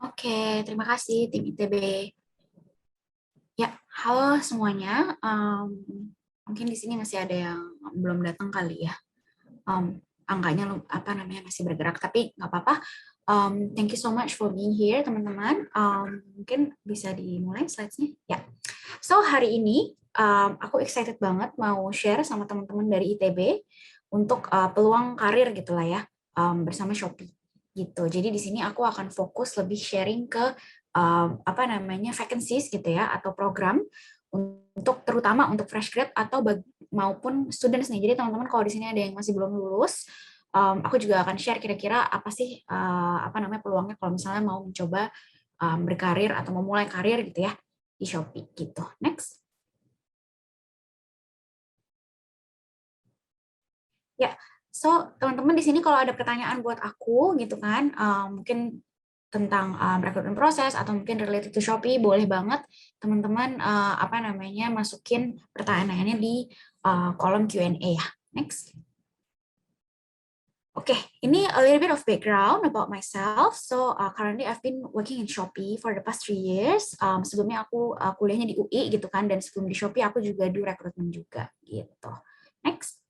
Oke, terima kasih tim ITB. Ya, halo semuanya. Mungkin di sini masih ada yang belum datang kali ya. Angkanya apa namanya masih bergerak, tapi nggak apa-apa. Thank you so much for being here, teman-teman. Mungkin bisa dimulai slides-nya. Ya. So hari ini aku excited banget mau share sama teman-teman dari ITB untuk peluang karir gitulah ya bersama Shopee gitu. Jadi di sini aku akan fokus lebih sharing ke apa namanya vacancies gitu ya atau program untuk terutama untuk fresh grad atau maupun students nih. Jadi teman-teman kalau di sini ada yang masih belum lulus, aku juga akan share kira-kira apa sih apa namanya peluangnya kalau misalnya mau mencoba berkarir atau memulai karir gitu ya di Shopee gitu. Next. Ya, so teman-teman di sini kalau ada pertanyaan buat aku gitu kan, mungkin tentang rekrutmen proses atau mungkin related to Shopee, boleh banget teman-teman apa namanya masukin pertanyaannya di kolom Q&A ya. Next. Oke, ini a little bit of background about myself. So currently I've been working in Shopee for the past 3 years. Sebelumnya aku kuliahnya di UI gitu kan, dan sebelum di Shopee aku juga di rekrutmen juga gitu. Next.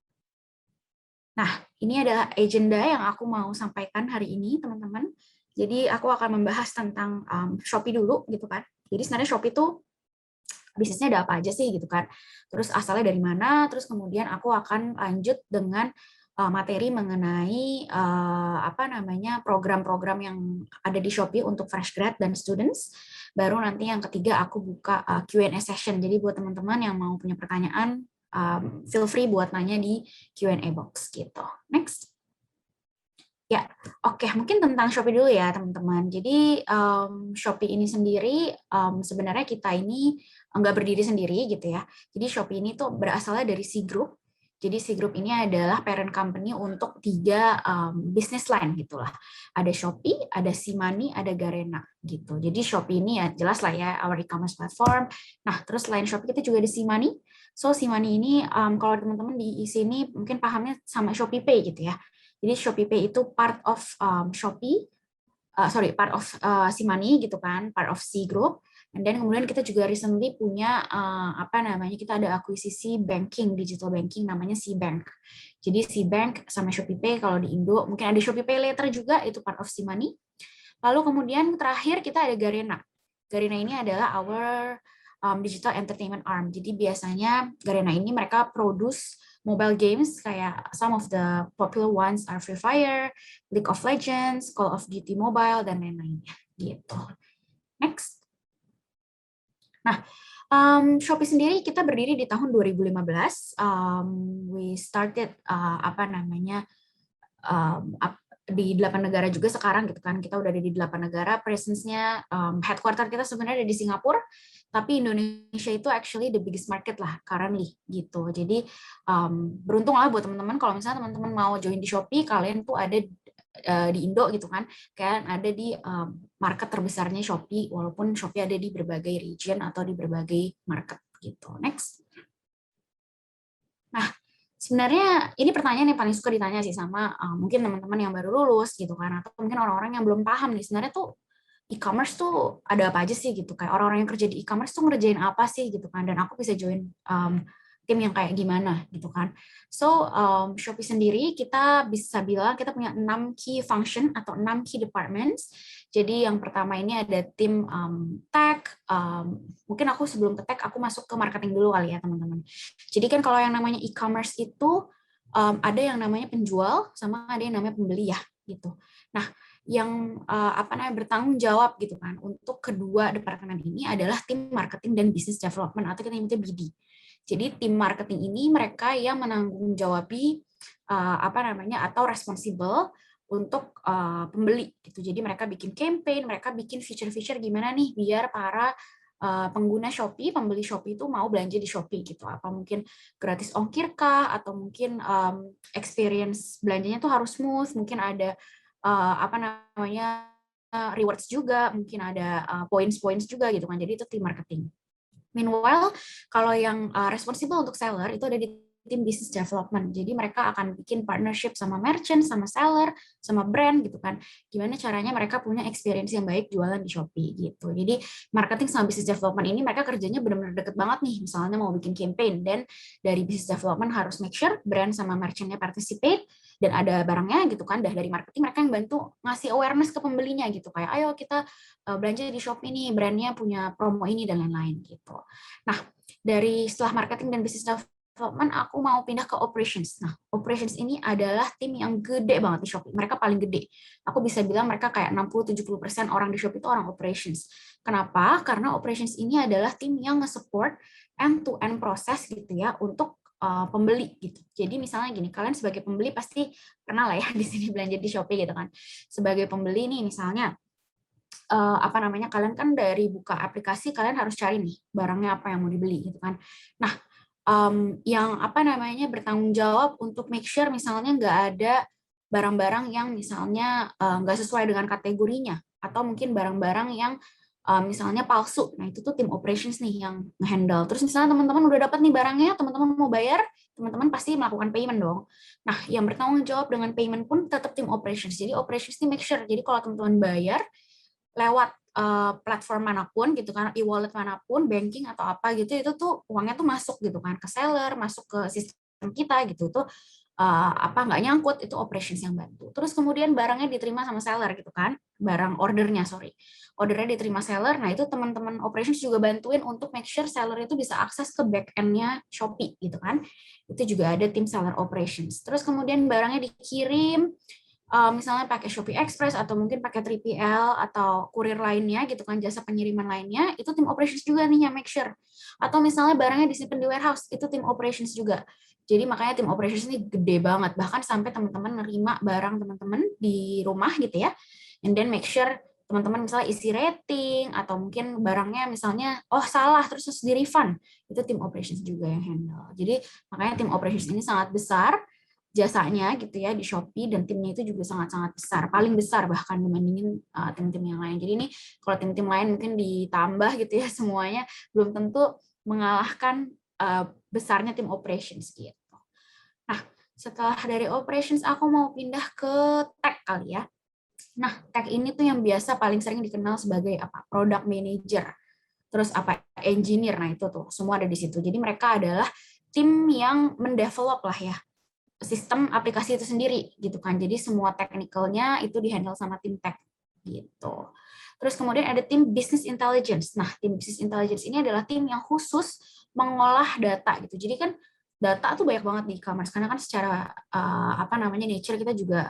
Nah, ini adalah agenda yang aku mau sampaikan hari ini, teman-teman. Jadi aku akan membahas tentang Shopee dulu gitu kan. Jadi sebenarnya Shopee itu bisnisnya ada apa aja sih gitu kan. Terus asalnya dari mana, terus kemudian aku akan lanjut dengan materi mengenai apa namanya program-program yang ada di Shopee untuk fresh grad dan students. Baru nanti yang ketiga aku buka Q&A session. Jadi buat teman-teman yang mau punya pertanyaan, feel free buat nanya di Q&A box gitu. Next. Ya, oke, mungkin tentang Shopee dulu ya teman-teman. Jadi Shopee ini sendiri sebenarnya kita ini nggak berdiri sendiri gitu ya. Jadi Shopee ini tuh berasalnya dari C Group. Jadi C Group ini adalah parent company untuk 3 business line gitulah. Ada Shopee, ada C-Money, ada Garena gitu. Jadi Shopee ini ya jelas lah ya our e-commerce platform. Nah, terus selain Shopee kita juga ada C-Money. So C-Money ini kalau teman-teman di sini mungkin pahamnya sama Shopee Pay gitu ya. Jadi Shopee Pay itu part of Shopee, part of C-Money gitu kan, part of C Group. And then kemudian kita juga recently punya apa namanya, kita ada akuisisi banking, digital banking namanya C-Bank. Jadi C-Bank sama Shopee Pay kalau di Indo, mungkin ada Shopee Pay Later juga, itu part of C-Money. Lalu kemudian terakhir kita ada Garena. Garena ini adalah our digital entertainment arm. Jadi biasanya Garena ini mereka produce mobile games kayak some of the popular ones are Free Fire, League of Legends, Call of Duty Mobile, dan lain-lainnya gitu. Next. Nah, Shopee sendiri kita berdiri di tahun 2015. We started apa namanya di 8 negara juga sekarang gitu kan. Kita udah ada di 8 negara. Presence-nya headquarter kita sebenarnya ada di Singapura, tapi Indonesia itu actually the biggest market lah currently gitu. Jadi beruntung lah buat teman-teman kalau misalnya teman-teman mau join di Shopee, kalian tuh ada di Indo gitu kan, kan ada di market terbesarnya Shopee, walaupun Shopee ada di berbagai region atau di berbagai market gitu. Next. Nah, sebenarnya ini pertanyaan yang paling suka ditanya sih sama mungkin teman-teman yang baru lulus gitu kan, atau mungkin orang-orang yang belum paham nih sebenarnya tuh e-commerce tuh ada apa aja sih gitu, kayak orang-orang yang kerja di e-commerce tuh ngerjain apa sih gitu kan, dan aku bisa join tim yang kayak gimana gitu kan. So Shopee sendiri kita bisa bilang kita punya 6 key function atau 6 key departments. Jadi yang pertama ini ada tim tech. Mungkin aku sebelum ke tech aku masuk ke marketing dulu kali ya teman-teman. Jadi kan kalau yang namanya e-commerce itu ada yang namanya penjual sama ada yang namanya pembeli ya gitu. Nah, yang apa namanya bertanggung jawab gitu kan untuk kedua departemen ini adalah tim marketing dan business development atau kita nyebutnya BD. Jadi tim marketing ini mereka yang menanggung jawabi apa namanya atau responsible untuk pembeli gitu. Jadi mereka bikin campaign, mereka bikin feature-feature gimana nih biar para pengguna Shopee, pembeli Shopee itu mau belanja di Shopee gitu. Apa mungkin gratis ongkir kah, atau mungkin experience belanjanya tuh harus smooth, mungkin ada apa namanya rewards juga, mungkin ada points-points juga gitu kan. Jadi itu tim marketing. Meanwhile, kalau yang responsible untuk seller itu ada di tim business development. Jadi mereka akan bikin partnership sama merchant, sama seller, sama brand gitu kan. Gimana caranya mereka punya experience yang baik jualan di Shopee gitu. Jadi marketing sama business development ini mereka kerjanya benar-benar deket banget nih. Misalnya mau bikin campaign, dan dari business development harus make sure brand sama merchantnya participate dan ada barangnya gitu kan. Dari marketing mereka yang bantu ngasih awareness ke pembelinya gitu. Kayak ayo kita belanja di Shopee nih, brandnya punya promo ini dan lain-lain gitu. Nah, dari setelah marketing dan business development, aku mau pindah ke operations. Nah, operations ini adalah tim yang gede banget di Shopee. Mereka paling gede. Aku bisa bilang mereka kayak 60-70% orang di Shopee itu orang operations. Kenapa? Karena operations ini adalah tim yang nge-support end-to-end proses gitu ya untuk pembeli gitu. Jadi misalnya gini, kalian sebagai pembeli pasti pernah lah ya di sini belanja di Shopee gitu kan. Sebagai pembeli nih misalnya apa namanya, kalian kan dari buka aplikasi kalian harus cari nih barangnya apa yang mau dibeli gitu kan. Nah, yang apa namanya bertanggung jawab untuk make sure misalnya nggak ada barang-barang yang misalnya nggak sesuai dengan kategorinya, atau mungkin barang-barang yang misalnya palsu. Nah, itu tuh tim operations nih yang nge-handle. Terus misalnya teman-teman udah dapat nih barangnya, teman-teman mau bayar, teman-teman pasti melakukan payment dong. Nah, yang bertanggung jawab dengan payment pun tetap tim operations. Jadi operations ini make sure, jadi kalau teman-teman bayar lewat platform manapun gitu kan, e-wallet manapun, banking atau apa gitu, itu tuh uangnya tuh masuk gitu kan ke seller, masuk ke sistem kita gitu tuh, apa nggak nyangkut, itu operations yang bantu. Terus kemudian barangnya diterima sama seller gitu kan, ordernya diterima seller. Nah, itu teman-teman operations juga bantuin untuk make sure seller itu bisa akses ke back end-nya Shopee gitu kan. Itu juga ada tim seller operations. Terus kemudian barangnya dikirim, misalnya pakai Shopee Express atau mungkin pakai 3PL atau kurir lainnya gitu kan, jasa pengiriman lainnya, itu tim operations juga nih yang make sure. Atau misalnya barangnya disimpan di warehouse, itu tim operations juga. Jadi makanya tim operations ini gede banget, bahkan sampai teman-teman nerima barang teman-teman di rumah gitu ya, and then make sure teman-teman misalnya isi rating atau mungkin barangnya misalnya salah terus di refund, itu tim operations juga yang handle. Jadi makanya tim operations ini sangat besar jasanya gitu ya di Shopee, dan timnya itu juga sangat-sangat besar, paling besar bahkan dibandingin tim-tim yang lain. Jadi ini kalau tim-tim lain mungkin ditambah gitu ya semuanya belum tentu mengalahkan besarnya tim operations gitu. Nah, setelah dari operations aku mau pindah ke tech kali ya. Nah, tech ini tuh yang biasa paling sering dikenal sebagai apa? Product manager. Terus apa? Engineer. Nah, itu tuh semua ada di situ. Jadi mereka adalah tim yang mendevelop lah ya sistem aplikasi itu sendiri gitu kan. Jadi semua technical-nya itu dihandle sama tim tech gitu. Terus kemudian ada tim business intelligence. Nah, tim business intelligence ini adalah tim yang khusus mengolah data gitu. Jadi kan data tuh banyak banget di e-commerce karena kan secara apa namanya nature kita juga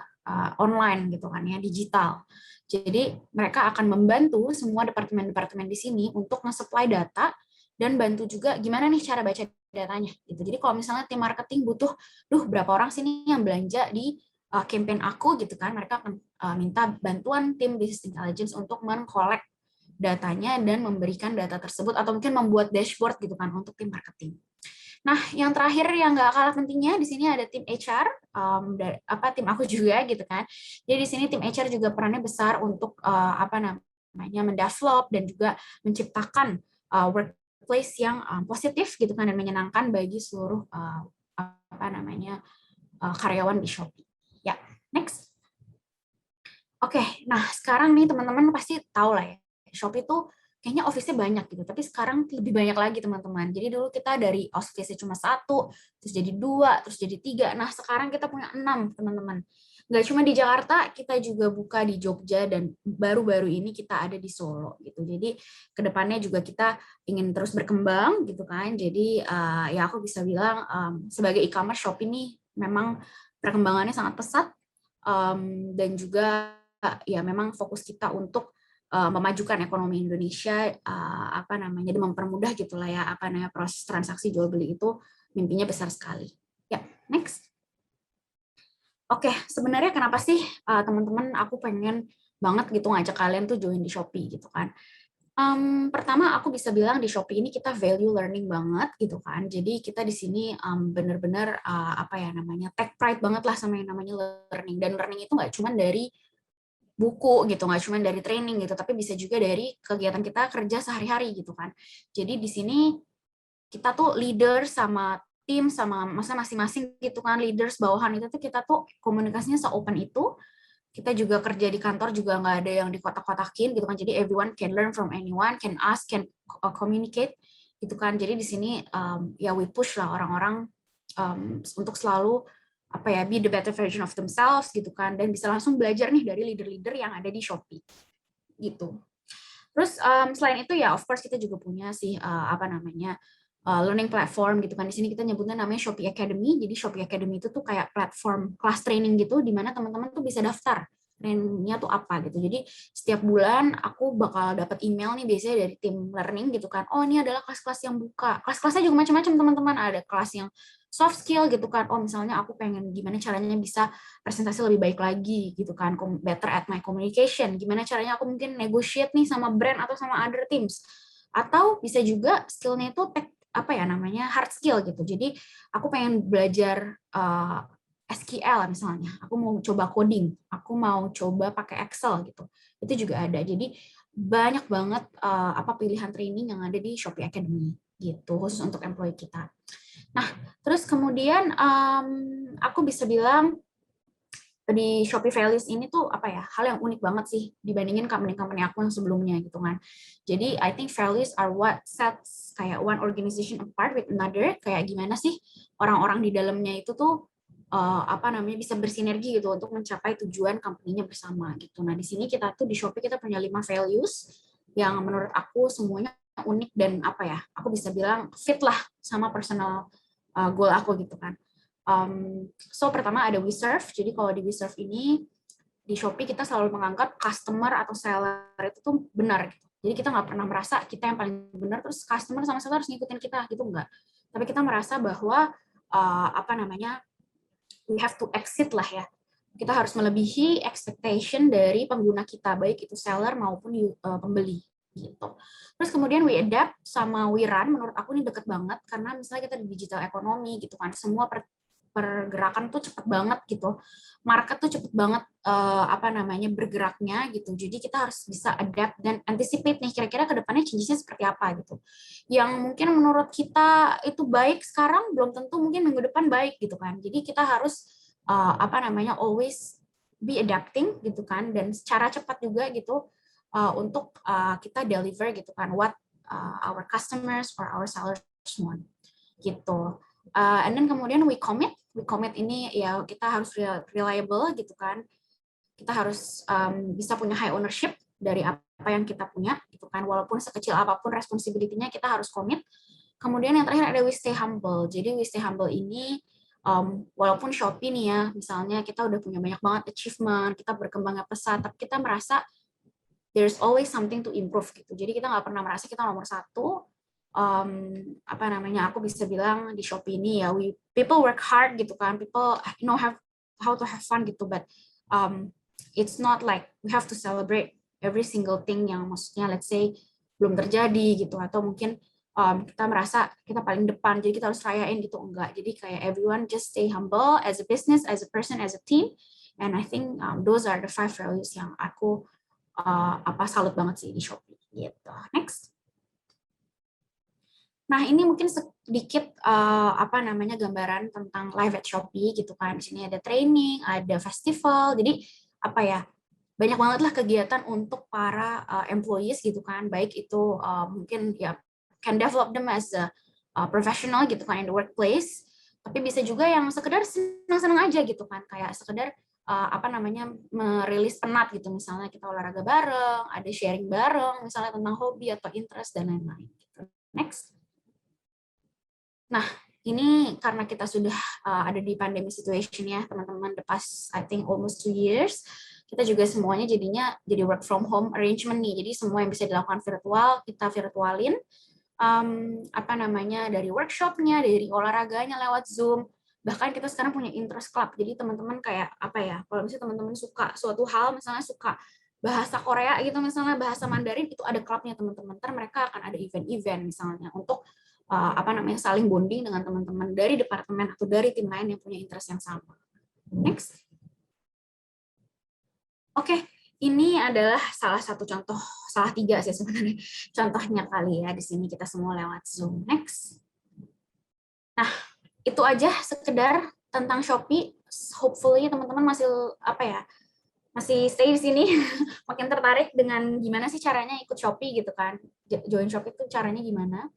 online gitu kan ya, digital. Jadi mereka akan membantu semua departemen-departemen di sini untuk nge-supply data dan bantu juga gimana nih cara baca datanya gitu. Jadi kalau misalnya tim marketing butuh, berapa orang sini yang belanja di campaign aku gitu kan, mereka akan minta bantuan tim business intelligence untuk mengkolek datanya dan memberikan data tersebut atau mungkin membuat dashboard gitu kan untuk tim marketing. Nah, yang terakhir yang nggak kalah pentingnya di sini ada tim HR, tim aku juga gitu kan. Jadi di sini tim HR juga perannya besar untuk apa namanya mendevelop dan juga menciptakan workplace yang positif gitu kan dan menyenangkan bagi seluruh apa namanya karyawan di Shopee. Ya, next. Oke, nah sekarang nih teman-teman pasti tahu lah ya, Shopee tuh kayaknya office-nya banyak gitu, tapi sekarang lebih banyak lagi teman-teman. Jadi dulu kita dari office-nya cuma 1, terus jadi 2, terus jadi 3. Nah sekarang kita punya 6 teman-teman. Nggak cuma di Jakarta, kita juga buka di Jogja dan baru-baru ini kita ada di Solo gitu. Jadi kedepannya juga kita ingin terus berkembang gitu kan. Jadi ya aku bisa bilang sebagai e-commerce Shopee ini memang perkembangannya sangat pesat, dan juga ya memang fokus kita untuk memajukan ekonomi Indonesia, apa namanya, dan mempermudah gitulah ya apa namanya proses transaksi jual beli itu mimpinya besar sekali. Ya, next. Oke, sebenarnya kenapa sih teman-teman aku pengen banget gitu ngajak kalian tuh join di Shopee gitu kan. Pertama aku bisa bilang di Shopee ini kita value learning banget gitu kan. Jadi kita di sini benar-benar apa ya namanya take pride banget lah sama yang namanya learning. Dan learning itu nggak cuma dari buku gitu, nggak cuma dari training gitu, tapi bisa juga dari kegiatan kita kerja sehari-hari gitu kan. Jadi di sini kita tuh leader sama tim sama masa masing-masing gitu kan, leaders bawahan itu tuh kita tuh komunikasinya se-open itu. Kita juga kerja di kantor juga nggak ada yang dikotak-kotakin gitu kan, jadi everyone can learn from anyone, can ask, can communicate gitu kan. Jadi di sini ya we push lah orang-orang untuk selalu apa ya, be the better version of themselves gitu kan, dan bisa langsung belajar nih dari leader-leader yang ada di Shopee gitu. Terus selain itu ya of course kita juga punya sih apa namanya learning platform gitu kan. Di sini kita nyebutnya namanya Shopee Academy. Jadi Shopee Academy itu tuh kayak platform kelas training gitu di mana teman-teman tuh bisa daftar trainingnya tuh apa gitu. Jadi setiap bulan aku bakal dapat email nih biasanya dari tim learning gitu kan. Oh, ini adalah kelas-kelas yang buka. Kelas-kelasnya juga macam-macam teman-teman. Ada kelas yang soft skill gitu kan. Oh, misalnya aku pengen gimana caranya bisa presentasi lebih baik lagi gitu kan, better at my communication, gimana caranya aku mungkin negotiate nih sama brand atau sama other teams, atau bisa juga skillnya itu apa ya namanya hard skill gitu. Jadi aku pengen belajar SQL misalnya, aku mau coba coding, aku mau coba pakai Excel gitu, itu juga ada. Jadi banyak banget apa pilihan training yang ada di Shopee Academy gitu, khusus untuk employee kita. Nah, terus kemudian aku bisa bilang di Shopee Values ini tuh apa ya, hal yang unik banget sih dibandingin company-company aku yang sebelumnya gitu kan. Jadi I think values are what sets kayak one organization apart with another. Kayak gimana sih orang-orang di dalamnya itu tuh apa namanya bisa bersinergi gitu untuk mencapai tujuan company-nya bersama gitu. Nah di sini kita tuh di Shopee kita punya 5 values yang menurut aku semuanya unik dan apa ya, aku bisa bilang fit lah sama personal goal aku gitu kan. So pertama ada we serve. Jadi kalau di we serve ini di Shopee kita selalu menganggap customer atau seller itu tuh benar gitu. Jadi kita nggak pernah merasa kita yang paling benar terus customer sama seller harus ngikutin kita gitu, enggak. Tapi kita merasa bahwa apa namanya we have to exit lah ya. Kita harus melebihi expectation dari pengguna kita, baik itu seller maupun pembeli gitu. Terus kemudian we adapt sama we run, menurut aku ini deket banget karena misalnya kita di digital ekonomi gitu kan, semua pergerakan tuh cepet banget gitu, market tuh cepet banget apa namanya bergeraknya gitu. Jadi kita harus bisa adapt dan anticipate nih kira-kira kedepannya changes-nya seperti apa gitu. Yang mungkin menurut kita itu baik sekarang belum tentu mungkin minggu depan baik gitu kan. Jadi kita harus apa namanya always be adapting gitu kan, dan secara cepat juga gitu untuk kita deliver gitu kan what our customers or our sellers want gitu. And then kemudian we commit ini ya kita harus reliable gitu kan. Kita harus bisa punya high ownership dari apa yang kita punya gitu kan, walaupun sekecil apapun responsibility-nya kita harus commit. Kemudian yang terakhir ada we stay humble. Jadi we stay humble ini walaupun Shopee nih ya, misalnya kita udah punya banyak banget achievement, kita berkembangnya pesat, tapi kita merasa there's always something to improve gitu. Jadi kita nggak pernah merasa kita nomor satu. Apa namanya, aku bisa bilang di Shopee ini ya, people work hard gitu kan, people know how to have fun gitu, but it's not like we have to celebrate every single thing yang maksudnya let's say belum terjadi gitu, atau mungkin kita merasa kita paling depan jadi kita harus rayain gitu, enggak. Jadi kayak everyone just stay humble as a business, as a person, as a team, and I think those are the 5 values yang aku apa salut banget sih di Shopee gitu. Next. Nah, ini mungkin sedikit apa namanya gambaran tentang live at Shopee gitu kan. Di sini ada training, ada festival. Jadi apa ya? Banyak banget lah kegiatan untuk para employees gitu kan. Baik itu mungkin ya can develop them as a professional gitu kan in the workplace. Tapi bisa juga yang sekedar senang-senang aja gitu kan, kayak sekedar apa namanya merilis penat gitu, misalnya kita olahraga bareng, ada sharing bareng misalnya tentang hobi atau interest dan lain-lain gitu. Next. Nah, ini karena kita sudah ada di pandemi situation ya, teman-teman, the past I think almost 2 years, kita juga semuanya jadinya jadi work from home arrangement nih. Jadi semua yang bisa dilakukan virtual, kita virtualin. Apa namanya, dari workshopnya, dari olahraganya lewat Zoom. Bahkan kita sekarang punya interest club. Jadi teman-teman kayak apa ya, kalau misalnya teman-teman suka suatu hal, misalnya suka bahasa Korea gitu, misalnya bahasa Mandarin, itu ada klubnya teman-teman. Ntar mereka akan ada event-event misalnya untuk apa namanya saling bonding dengan teman-teman dari departemen atau dari tim lain yang punya interest yang sama. Next. Oke, ini adalah salah satu contoh, salah 3 sih sebenarnya contohnya kali ya. Di sini kita semua lewat Zoom. Next. Nah, itu aja sekedar tentang Shopee. Hopefully teman-teman masih masih stay di sini, makin tertarik dengan gimana sih caranya ikut Shopee gitu kan, join Shopee itu caranya gimana.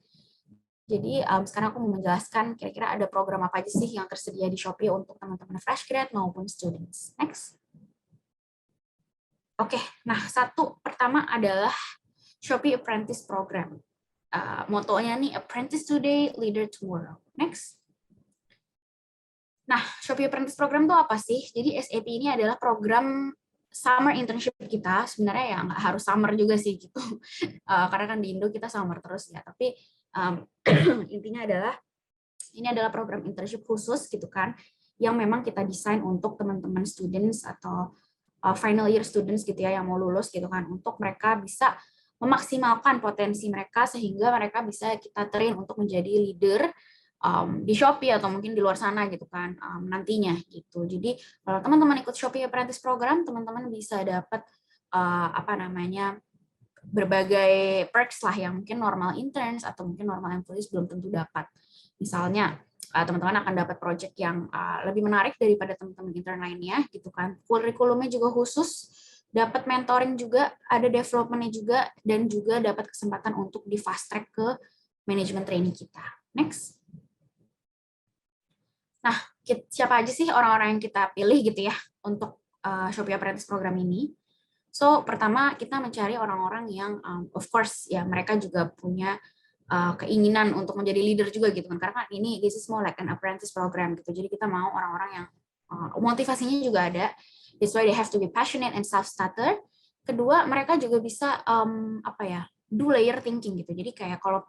Jadi sekarang aku mau menjelaskan kira-kira ada program apa aja sih yang tersedia di Shopee untuk teman-teman fresh grad maupun students. Next. Oke, nah satu pertama adalah Shopee Apprentice Program. Motonya nih, Apprentice Today, Leader Tomorrow. Next. Nah, Shopee Apprentice Program itu apa sih? Jadi SAP ini adalah program summer internship kita. Sebenarnya ya nggak harus summer juga sih gitu. Karena kan di Indo kita summer terus ya. Tapi intinya adalah ini adalah program internship khusus gitu kan, yang memang kita desain untuk teman-teman students atau final year students gitu ya yang mau lulus gitu kan, untuk mereka bisa memaksimalkan potensi mereka sehingga mereka bisa kita train untuk menjadi leader di Shopee atau mungkin di luar sana gitu kan nantinya gitu. Jadi kalau teman-teman ikut Shopee Apprentice Program, teman-teman bisa dapat berbagai perks lah yang mungkin normal interns atau mungkin normal employees belum tentu dapat. Misalnya teman-teman akan dapat project yang lebih menarik daripada teman-teman intern lainnya gitu kan. Kurikulumnya juga khusus, dapat mentoring juga, ada development-nya juga, dan juga dapat kesempatan untuk di fast track ke manajemen training kita. Next. Nah, siapa aja sih orang-orang yang kita pilih gitu ya untuk Shopee Apprentice Program ini? So, pertama kita mencari orang-orang yang, of course, ya mereka juga punya keinginan untuk menjadi leader juga gitu kan, karena ini this is more like an apprentice program gitu. Jadi kita mau orang-orang yang motivasinya juga ada. That's why they have to be passionate and self-starter. Kedua, mereka juga bisa do layer thinking gitu. Jadi kayak kalau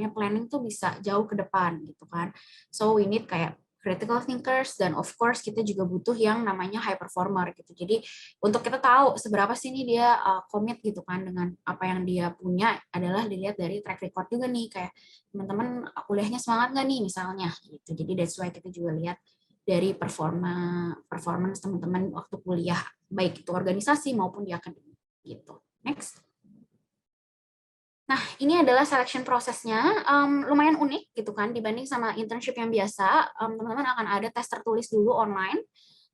planning tuh bisa jauh ke depan gitu kan. So we need kayak critical thinkers, dan of course kita juga butuh yang namanya high performer gitu. Jadi untuk kita tahu seberapa sih ini dia komit gitu kan dengan apa yang dia punya, adalah dilihat dari track record juga nih, kayak teman-teman kuliahnya semangat nggak nih misalnya gitu. Jadi that's why kita juga lihat dari performance teman-teman waktu kuliah, baik itu organisasi maupun di akademik gitu. Next. Nah, ini adalah selection prosesnya, lumayan unik gitu kan, dibanding sama internship yang biasa. Teman-teman akan ada tes tertulis dulu online,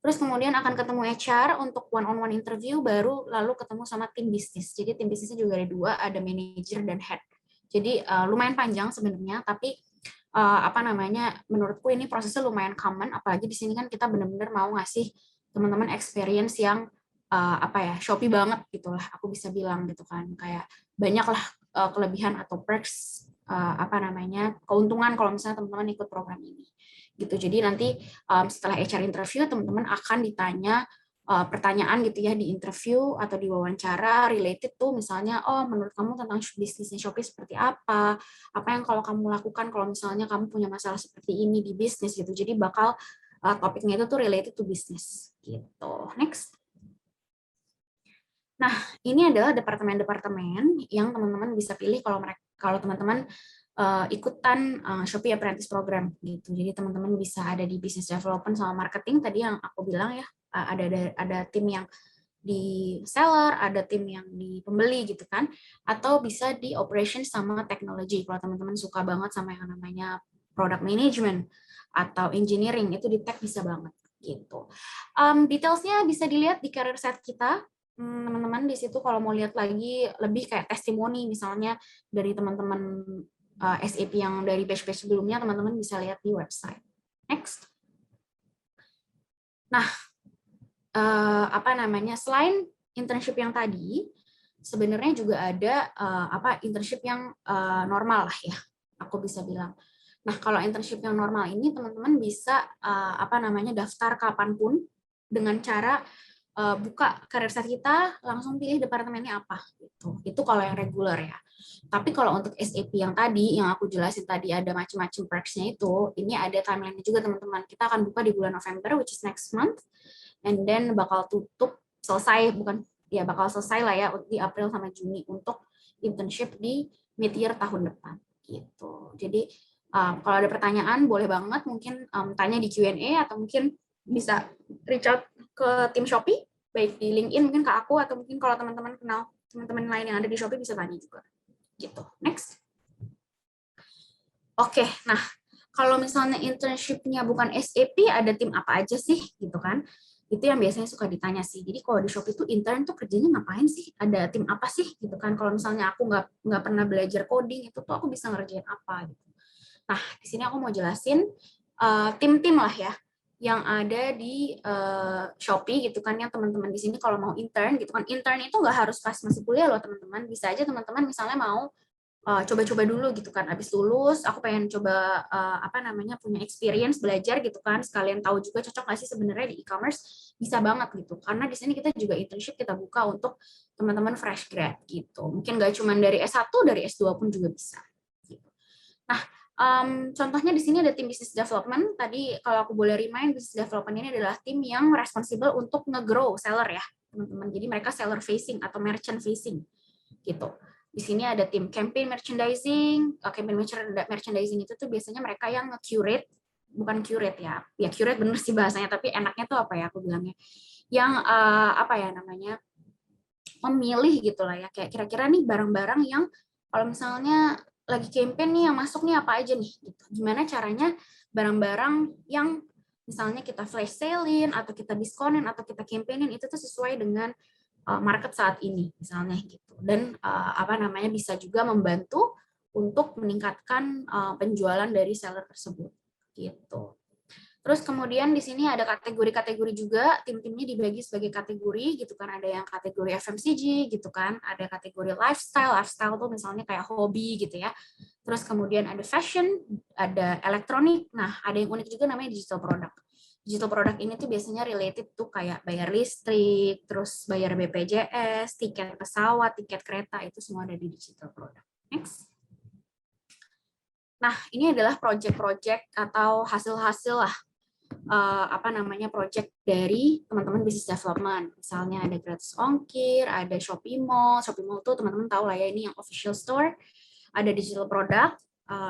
terus kemudian akan ketemu HR untuk one-on-one interview, baru lalu ketemu sama tim bisnis. Jadi tim bisnisnya juga ada dua, ada manager dan head. Jadi lumayan panjang sebenarnya, tapi menurutku ini prosesnya lumayan common, apalagi di sini kan kita benar-benar mau ngasih teman-teman experience yang Shopee banget gitulah, aku bisa bilang gitu kan, kayak banyak lah kelebihan atau perks keuntungan kalau misalnya teman-teman ikut program ini gitu. Jadi nanti setelah HR interview, teman-teman akan ditanya pertanyaan gitu ya di interview atau di wawancara related tuh, misalnya menurut kamu tentang bisnisnya Shopee seperti apa yang kalau kamu lakukan kalau misalnya kamu punya masalah seperti ini di bisnis gitu. Jadi bakal topiknya itu tuh related to bisnis gitu. Next. Nah, ini adalah departemen-departemen yang teman-teman bisa pilih kalau teman-teman ikutan Shopee Apprentice Program gitu. Jadi teman-teman bisa ada di business development sama marketing tadi yang aku bilang ya, ada tim yang di seller, ada tim yang di pembeli gitu kan, atau bisa di operation sama teknologi. Kalau teman-teman suka banget sama yang namanya product management atau engineering, itu di tech bisa banget gitu. Detailsnya bisa dilihat di career set kita. Teman-teman di situ kalau mau lihat lagi lebih kayak testimoni misalnya dari teman-teman SAP yang dari batch-batch sebelumnya, teman-teman bisa lihat di website. Next. Nah, selain internship yang tadi, sebenarnya juga ada internship yang normal lah ya, aku bisa bilang. Nah, kalau internship yang normal ini teman-teman bisa daftar kapanpun dengan cara buka career set kita, langsung pilih departemennya apa gitu. Itu kalau yang reguler ya. Tapi kalau untuk SAP yang tadi, yang aku jelasin tadi ada macam-macam perks-nya itu, ini ada timeline-nya juga teman-teman. Kita akan buka di bulan November, which is next month, and then bakal bakal selesai lah ya di April sama Juni untuk internship di mid-year tahun depan gitu. Jadi kalau ada pertanyaan boleh banget mungkin tanya di Q&A atau mungkin bisa reach out ke tim Shopee, baik di LinkedIn mungkin ke aku, atau mungkin kalau teman-teman kenal teman-teman lain yang ada di Shopee bisa tanya juga. Gitu. Next. Oke, nah Kalau misalnya internship-nya bukan SAP, ada tim apa aja sih gitu kan? Itu yang biasanya suka ditanya sih. Jadi kalau di Shopee itu intern tuh kerjanya ngapain sih? Ada tim apa sih gitu kan? Kalau misalnya aku nggak pernah belajar coding itu tuh aku bisa ngerjain apa gitu. Nah, di sini aku mau jelasin tim-tim lah ya yang ada di Shopee gitu kan, yang teman-teman di sini kalau mau intern gitu kan. Intern itu nggak harus pas masih kuliah loh teman-teman. Bisa aja teman-teman misalnya mau coba-coba dulu gitu kan, abis lulus aku pengen coba apa namanya punya experience belajar gitu kan, sekalian tahu juga cocok nggak sih sebenarnya di e-commerce, bisa banget gitu, karena di sini kita juga internship kita buka untuk teman-teman fresh grad gitu, mungkin nggak cuma dari S1, dari S2 pun juga bisa gitu. Nah, contohnya di sini ada tim business development. Tadi kalau aku boleh remind, business development ini adalah tim yang responsible untuk nge-grow seller ya teman-teman, jadi mereka seller facing atau merchant facing gitu. Di sini ada tim campaign merchandising. Campaign merchandising itu tuh biasanya mereka yang nge-curate, bukan curate ya. Ya curate bener sih bahasanya, tapi enaknya tuh apa ya aku bilangnya. Yang apa ya namanya? Memilih gitu lah ya. Kayak kira-kira nih barang-barang yang kalau misalnya lagi campaign nih yang masuk nih apa aja nih gitu. Gimana caranya barang-barang yang misalnya kita flash sale-in atau kita diskonin atau kita campaignin itu tuh sesuai dengan market saat ini misalnya gitu, dan apa namanya bisa juga membantu untuk meningkatkan penjualan dari seller tersebut gitu. Terus kemudian di sini ada kategori-kategori juga, tim-timnya dibagi sebagai kategori gitu kan, ada yang kategori FMCG gitu kan, ada kategori lifestyle, lifestyle tuh misalnya kayak hobi gitu ya. Terus kemudian ada fashion, ada elektronik, nah ada yang unik juga namanya digital product. Digital product ini tuh biasanya related tuh kayak bayar listrik, terus bayar BPJS, tiket pesawat, tiket kereta, itu semua ada di digital product. Next. Nah, ini adalah project-project atau hasil-hasil lah apa namanya project dari teman-teman business development. Misalnya ada gratis ongkir, ada Shopee Mall. Shopee Mall tuh teman-teman tahu lah ya, ini yang official store. Ada digital product,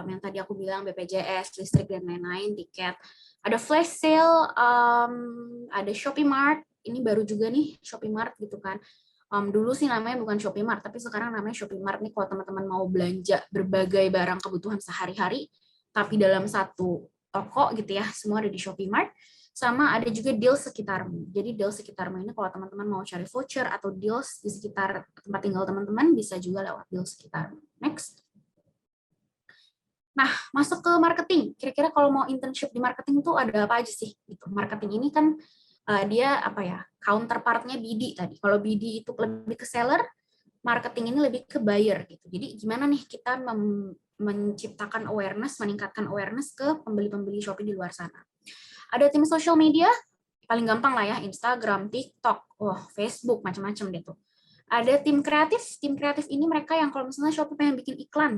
yang tadi aku bilang BPJS, listrik dan lain-lain, tiket. Ada flash sale, ada Shopee Mart. Ini baru juga nih Shopee Mart gitu kan. Dulu sih namanya bukan Shopee Mart, tapi sekarang namanya Shopee Mart nih kalau teman-teman mau belanja berbagai barang kebutuhan sehari-hari, tapi dalam satu toko gitu ya, semua ada di Shopee Mart. Sama ada juga deal sekitarmu. Jadi deal sekitarmu ini kalau teman-teman mau cari voucher atau deals di sekitar tempat tinggal teman-teman, bisa juga lewat deal sekitarmu. Next. Nah, masuk ke marketing. Kira-kira kalau mau internship di marketing tuh ada apa aja sih? Gitu. Marketing ini kan dia apa ya? Counterpartnya BD tadi. Kalau BD itu lebih ke seller, marketing ini lebih ke buyer gitu. Jadi gimana nih kita menciptakan awareness, meningkatkan awareness ke pembeli-pembeli Shopee di luar sana. Ada tim social media, paling gampang lah ya, Instagram, TikTok, Facebook, macam-macam deh tuh. Ada tim kreatif ini mereka yang kalau misalnya Shopee pengen bikin iklan,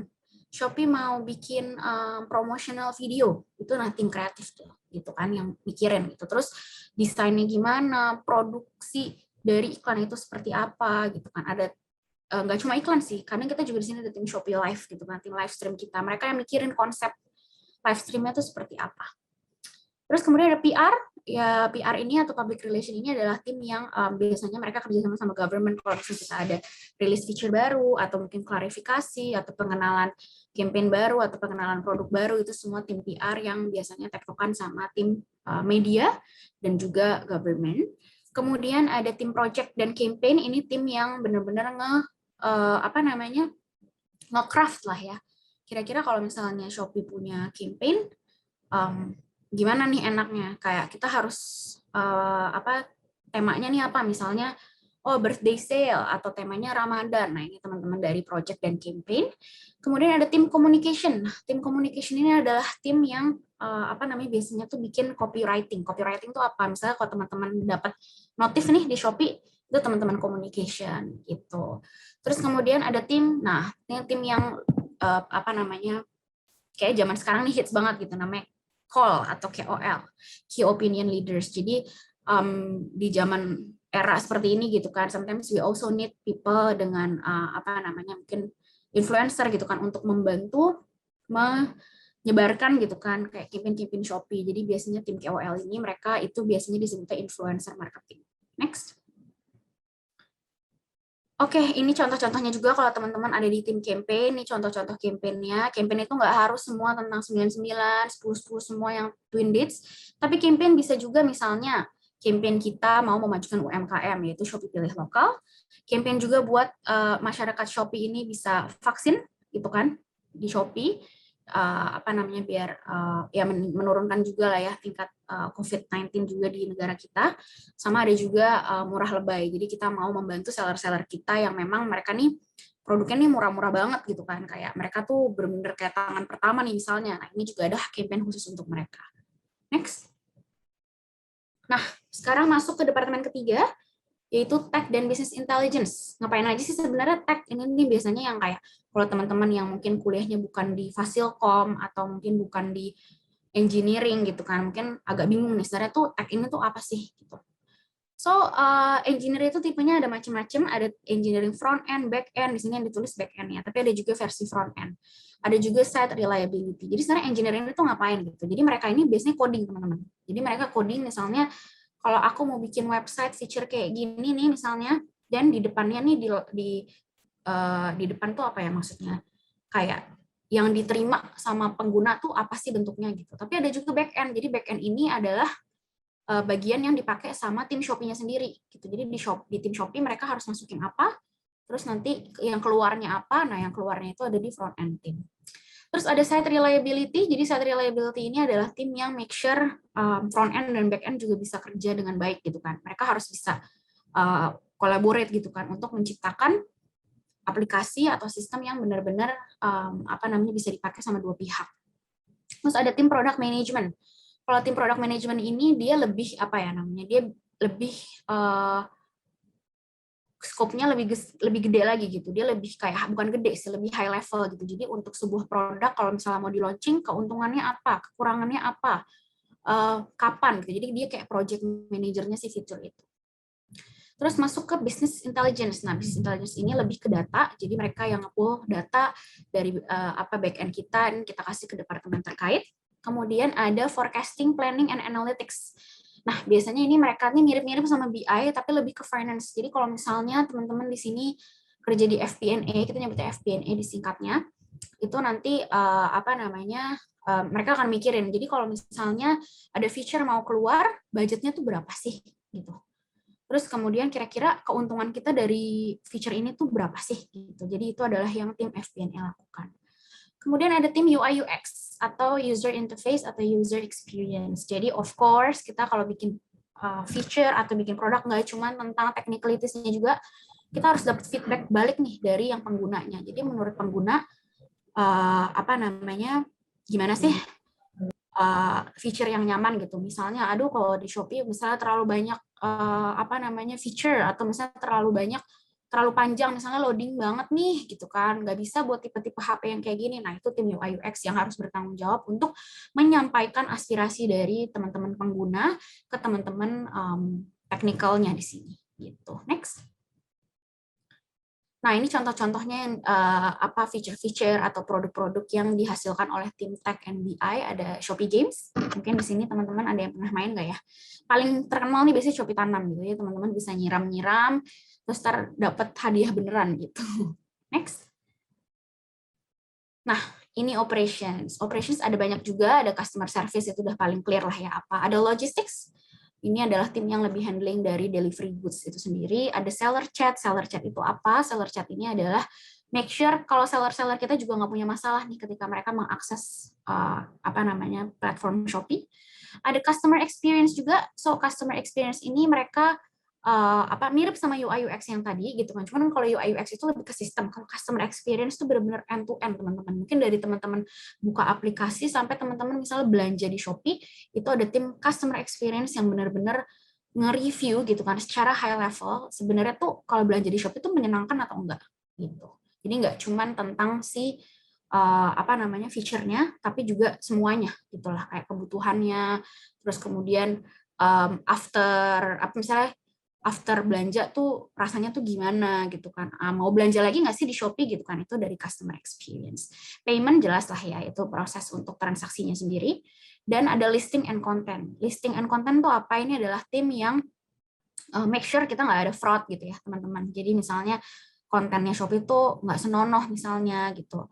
Shopee mau bikin promotional video, itu nah tim kreatif tuh, gitu kan, yang mikirin gitu. Terus desainnya gimana, produksi dari iklan itu seperti apa, gitu kan. Ada nggak cuma iklan sih, kadang kita juga di sini ada tim Shopee Live gitu kan, tim live stream kita. Mereka yang mikirin konsep live streamnya itu seperti apa. Terus kemudian ada PR, ya PR ini atau public relation ini adalah tim yang biasanya mereka kerjasama sama government kalau misalnya kita ada rilis feature baru atau mungkin klarifikasi atau pengenalan campaign baru atau pengenalan produk baru, itu semua tim PR yang biasanya tektokan sama tim media dan juga government. Kemudian ada tim project dan campaign, ini tim yang benar-benar apa namanya nge-craft lah ya. Kira-kira kalau misalnya Shopee punya campaign, gimana nih enaknya, kayak kita harus apa temanya nih apa, misalnya birthday sale atau temanya Ramadan. Nah, ini teman-teman dari project dan campaign. Kemudian ada tim communication. Nah, tim communication ini adalah tim yang apa namanya biasanya tuh bikin copywriting. Copywriting tuh apa? Misalnya kalau teman-teman dapat notif nih di Shopee, itu teman-teman communication gitu. Terus kemudian ada tim, nah ini tim yang apa namanya kayak zaman sekarang nih hits banget gitu, namanya KOL atau KOL, Key Opinion Leaders. Jadi di zaman era seperti ini gitu kan, sometimes we also need people dengan apa namanya mungkin influencer gitu kan untuk membantu menyebarkan gitu kan kayak campaign-campaign Shopee. Jadi biasanya tim KOL ini mereka itu biasanya disebutnya influencer marketing. Next. Oke, ini contoh-contohnya juga kalau teman-teman ada di tim campaign, ini contoh-contoh campaign-nya. Campaign itu nggak harus semua tentang 99, 10, 10 semua yang Twin Deeds, tapi campaign bisa juga misalnya campaign kita mau memajukan UMKM, yaitu Shopee Pilih Lokal. Campaign juga buat masyarakat Shopee ini bisa vaksin, gitu kan, di Shopee. Apa namanya, biar ya menurunkan juga lah ya tingkat COVID-19 juga di negara kita. Sama ada juga murah lebay. Jadi kita mau membantu seller-seller kita yang memang mereka nih produknya nih murah-murah banget gitu kan. Kayak mereka tuh bener-bener kayak tangan pertama nih misalnya. Nah, ini juga ada campaign khusus untuk mereka. Next. Nah, sekarang masuk ke departemen ketiga, yaitu Tech dan Business Intelligence. Ngapain aja sih sebenarnya Tech ini nih biasanya yang kayak kalau teman-teman yang mungkin kuliahnya bukan di Fasilkom atau mungkin bukan di engineering gitu kan, mungkin agak bingung nih sebenarnya tuh Tech ini tuh apa sih gitu. So, engineer itu tipenya ada macam-macam, ada engineering front end, back end, di sini yang ditulis back end-nya, tapi ada juga versi front end. Ada juga site reliability. Jadi sebenarnya engineering itu ngapain gitu. Jadi mereka ini biasanya coding, teman-teman. Jadi mereka coding misalnya kalau aku mau bikin website feature kayak gini nih misalnya, dan di depannya nih di depan tuh apa ya maksudnya? Kayak yang diterima sama pengguna tuh apa sih bentuknya gitu. Tapi ada juga back end. Jadi back end ini adalah bagian yang dipakai sama tim Shopee-nya sendiri gitu. Jadi di tim Shopee mereka harus masukin apa, terus nanti yang keluarnya apa. Nah, yang keluarnya itu ada di front end team. Terus ada site reliability. Jadi site reliability ini adalah tim yang make sure front end dan back end juga bisa kerja dengan baik gitu kan. Mereka harus bisa collaborate gitu kan untuk menciptakan aplikasi atau sistem yang benar-benar apa namanya bisa dipakai sama dua pihak. Terus ada tim product management. Kalau tim product management ini dia lebih apa ya namanya? Dia lebih scope-nya lebih gede lagi gitu. Dia lebih kayak bukan gede sih, lebih high level gitu. Jadi untuk sebuah produk kalau misalnya mau di launching, keuntungannya apa, kekurangannya apa, kapan gitu. Jadi dia kayak project manajernya si fitur itu. Terus masuk ke business intelligence. Nah, business intelligence ini lebih ke data. Jadi mereka yang nge-pull data dari apa back end kita dan kita kasih ke departemen terkait. Kemudian ada forecasting, planning, and analytics. Nah, biasanya ini mereka nih mirip-mirip sama BI, tapi lebih ke finance. Jadi kalau misalnya teman-teman di sini kerja di FP&A, kita nyebutnya FP&A disingkatnya, itu nanti apa namanya, mereka akan mikirin. Jadi kalau misalnya ada feature mau keluar, budgetnya tuh berapa sih? Gitu. Terus kemudian kira-kira keuntungan kita dari feature ini tuh berapa sih? Gitu. Jadi itu adalah yang tim FP&A lakukan. Kemudian ada tim UI UX atau user interface atau user experience. Jadi of course kita kalau bikin feature atau bikin produk nggak cuma tentang technicalities-nya juga, kita harus dapat feedback balik nih dari yang penggunanya. Jadi menurut pengguna apa namanya gimana sih feature yang nyaman gitu. Misalnya, aduh kalau di Shopee misalnya terlalu banyak apa namanya feature atau misalnya terlalu panjang misalnya loading banget nih gitu kan, nggak bisa buat tipe-tipe HP yang kayak gini. Nah itu tim UI UX yang harus bertanggung jawab untuk menyampaikan aspirasi dari teman-teman pengguna ke teman-teman teknikalnya di sini gitu. Next. Nah, ini contoh-contohnya apa feature-feature atau produk-produk yang dihasilkan oleh tim Tech and BI. Ada Shopee Games. Mungkin di sini teman-teman ada yang pernah main nggak ya? Paling terkenal nih biasanya Shopee Tanam gitu ya. Teman-teman bisa nyiram-nyiram, terus dapat hadiah beneran gitu. Next. Nah, ini operations. Operations ada banyak juga, ada customer service itu udah paling clear lah ya apa. Ada logistics. Ini adalah tim yang lebih handling dari delivery goods itu sendiri. Ada seller chat. Seller chat itu apa? Seller chat ini adalah make sure kalau seller-seller kita juga nggak punya masalah nih ketika mereka mengakses apa namanya platform Shopee. Ada customer experience juga. So customer experience ini mereka apa mirip sama UI UX yang tadi gitu kan. Cuman kalau UI UX itu lebih ke sistem. Kalau customer experience itu benar-benar end to end teman-teman. Mungkin dari teman-teman buka aplikasi sampai teman-teman misalnya belanja di Shopee, itu ada tim customer experience yang benar-benar nge-review gitu kan secara high level. Sebenarnya tuh kalau belanja di Shopee itu menyenangkan atau enggak gitu. Jadi enggak cuman tentang si apa namanya feature-nya, tapi juga semuanya gitulah kayak kebutuhannya. Terus kemudian after apa misalnya after belanja tuh rasanya tuh gimana gitu kan, mau belanja lagi nggak sih di Shopee gitu kan, itu dari customer experience. Payment jelas lah ya, itu proses untuk transaksinya sendiri. Dan ada listing and content. Listing and content tuh apa? Ini adalah tim yang make sure kita nggak ada fraud gitu ya teman-teman. Jadi misalnya kontennya Shopee itu nggak senonoh misalnya gitu.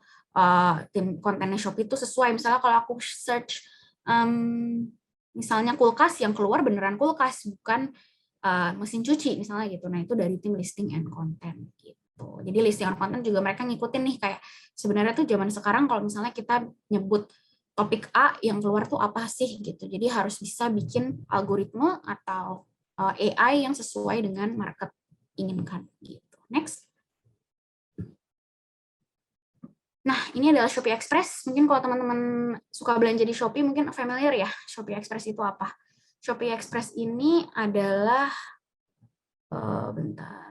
Tim kontennya Shopee itu sesuai, misalnya kalau aku search misalnya kulkas, yang keluar beneran kulkas bukan mesin cuci misalnya gitu. Nah itu dari tim listing and content gitu. Jadi listing and content juga mereka ngikutin nih, kayak sebenarnya tuh zaman sekarang kalau misalnya kita nyebut topik A, yang keluar tuh apa sih gitu. Jadi harus bisa bikin algoritma atau AI yang sesuai dengan market inginkan gitu. Next. Nah, ini adalah Shopee Express. Mungkin kalau teman-teman suka belanja di Shopee, mungkin familiar ya, Shopee Express itu apa. Shopee Express ini adalah, bentar.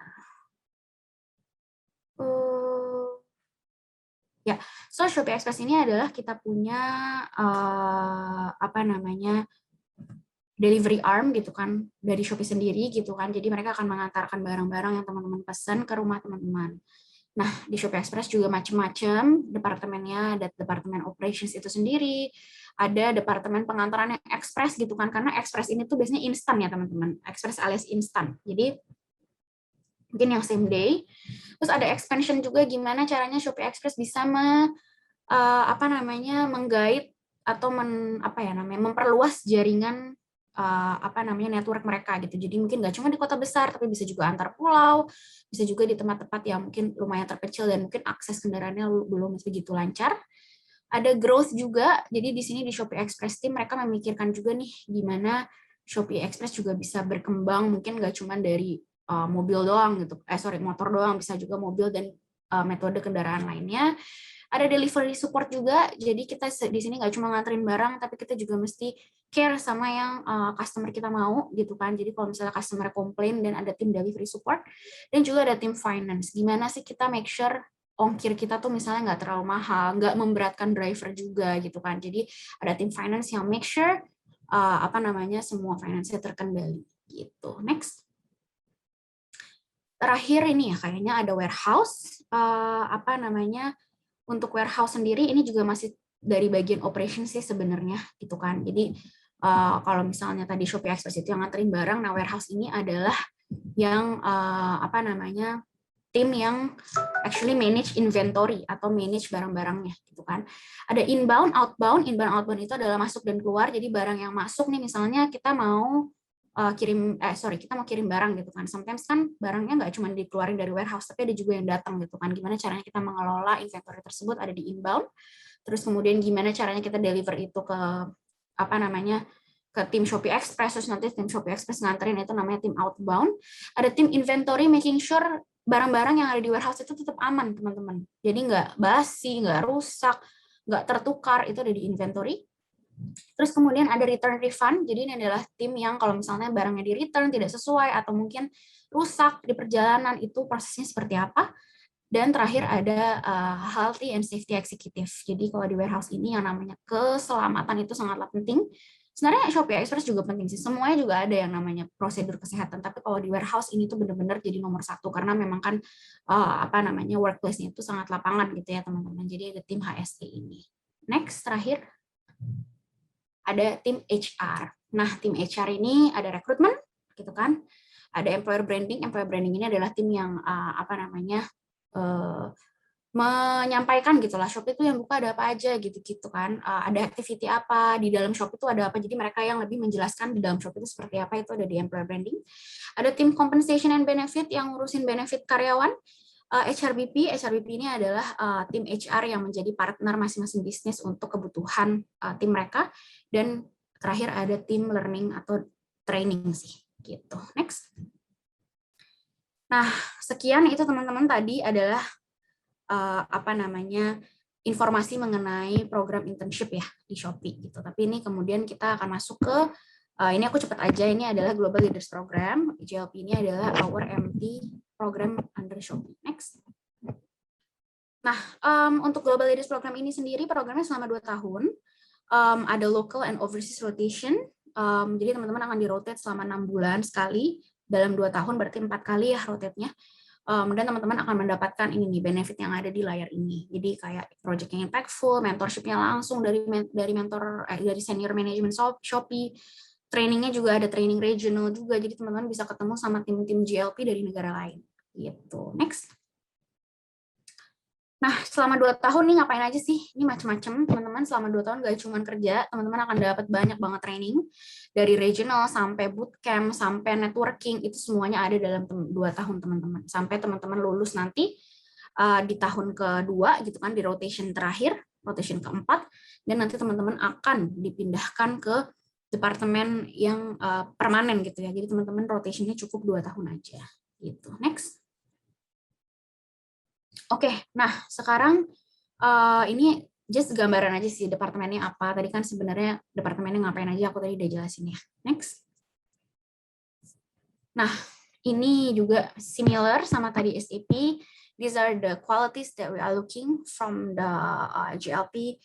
Ya, so Shopee Express ini adalah kita punya, apa namanya, delivery arm gitu kan, dari Shopee sendiri gitu kan. Jadi mereka akan mengantarkan barang-barang yang teman-teman pesan ke rumah teman-teman. Nah, di Shopee Express juga macam-macam departemennya, ada departemen operations itu sendiri, ada departemen pengantaran yang express gitu kan, karena express ini tuh biasanya instan ya teman-teman, express alias instan. Jadi mungkin yang same day. Terus ada expansion juga, gimana caranya Shopee Express bisa apa namanya, menggait atau memperluas jaringan apa namanya network mereka gitu. Jadi mungkin nggak cuma di kota besar, tapi bisa juga antar pulau, bisa juga di tempat-tempat yang mungkin lumayan terpencil dan mungkin akses kendaraannya belum begitu lancar. Ada growth juga, jadi di sini di Shopee Express Team mereka memikirkan juga nih gimana Shopee Express juga bisa berkembang, mungkin nggak cuma dari mobil doang gitu, motor doang, bisa juga mobil dan metode kendaraan lainnya. Ada delivery support juga, jadi kita di sini nggak cuma nganterin barang, tapi kita juga mesti care sama yang customer kita mau gitu kan. Jadi kalau misalnya customer komplain, dan ada tim delivery support, dan juga ada tim finance. Gimana sih kita make sure ongkir kita tuh misalnya nggak terlalu mahal, nggak memberatkan driver juga gitu kan. Jadi ada tim finance yang make sure apa namanya semua finance-nya terkendali gitu. Next. Terakhir ini ya kayaknya ada warehouse, apa namanya, untuk warehouse sendiri ini juga masih dari bagian operation sih sebenarnya gitu kan. Jadi kalau misalnya tadi Shopee Express itu yang nganterin barang, nah warehouse ini adalah yang apa namanya, tim yang actually manage inventory atau manage barang-barangnya gitu kan. Ada inbound, outbound. Inbound, outbound itu adalah masuk dan keluar. Jadi barang yang masuk nih, misalnya kita mau kita mau kirim barang gitu kan. Sometimes kan barangnya nggak cuma dikeluarin dari warehouse, tapi ada juga yang datang gitu kan. Gimana caranya kita mengelola inventory tersebut, ada di inbound. Terus kemudian gimana caranya kita deliver itu ke apa namanya, ke tim Shopee Express, terus nanti tim Shopee Express nganterin, itu namanya tim outbound. Ada tim inventory, making sure barang-barang yang ada di warehouse itu tetap aman teman-teman. Jadi nggak basi, nggak rusak, nggak tertukar, itu ada di inventory. Terus kemudian ada return refund, jadi ini adalah tim yang kalau misalnya barangnya di return tidak sesuai atau mungkin rusak di perjalanan, itu prosesnya seperti apa. Dan terakhir ada healthy and safety executive. Jadi kalau di warehouse ini yang namanya keselamatan itu sangatlah penting. Sebenarnya Shopee Express juga penting sih, semuanya juga ada yang namanya prosedur kesehatan, tapi kalau di warehouse ini tuh benar-benar jadi nomor satu, karena memang kan apa namanya, workplace-nya itu sangat lapangan gitu ya teman-teman. Jadi ada tim HSE ini. Next, terakhir ada tim HR. Nah, tim HR ini ada rekrutmen, gitu kan? Ada employer branding. Employer branding ini adalah tim yang apa namanya, menyampaikan gitulah Shopee itu yang buka ada apa aja gitu-gitu kan. Ada activity apa di dalam Shopee itu ada apa. Jadi mereka yang lebih menjelaskan di dalam Shopee itu seperti apa, itu ada di employer branding. Ada tim compensation and benefit yang ngurusin benefit karyawan. HRBP ini adalah tim HR yang menjadi partner masing-masing bisnis untuk kebutuhan tim mereka. Dan terakhir ada tim learning atau training sih gitu. Next. Nah, sekian itu teman-teman, tadi adalah apa namanya, informasi mengenai program internship ya di Shopee gitu. Tapi ini kemudian kita akan masuk ke ini aku cepat aja, ini adalah Global Leaders Program. GLP ini adalah our MT program under Shopee. Next. Nah, untuk Global Leaders Program ini sendiri programnya selama 2 tahun. Ada local and overseas rotation. Jadi teman-teman akan di-rotate selama 6 bulan sekali. Dalam 2 tahun berarti 4 kali ya rotate-nya. Dan teman-teman akan mendapatkan ini nih benefit yang ada di layar ini. Jadi kayak project yang impactful, mentorship-nya langsung dari mentor dari senior management Shopee, trainingnya juga ada training regional juga, jadi teman-teman bisa ketemu sama tim-tim GLP dari negara lain. Gitu. Next. Nah, selama 2 tahun nih ngapain aja sih? Ini macam-macam, teman-teman. Selama 2 tahun gak cuma kerja, teman-teman akan dapat banyak banget training. Dari regional sampai bootcamp, sampai networking, itu semuanya ada dalam 2 tahun, teman-teman. Sampai teman-teman lulus nanti di tahun kedua, gitu kan, di rotation terakhir, rotation keempat, dan nanti teman-teman akan dipindahkan ke departemen yang permanen, gitu ya. Jadi teman-teman rotationnya cukup 2 tahun aja. Gitu. Next. Oke, nah sekarang ini just gambaran aja sih departemennya apa. Tadi kan sebenarnya departemennya ngapain aja aku tadi udah jelasin ya. Next. Nah, ini juga similar sama tadi SAP. These are the qualities that we are looking from the GLP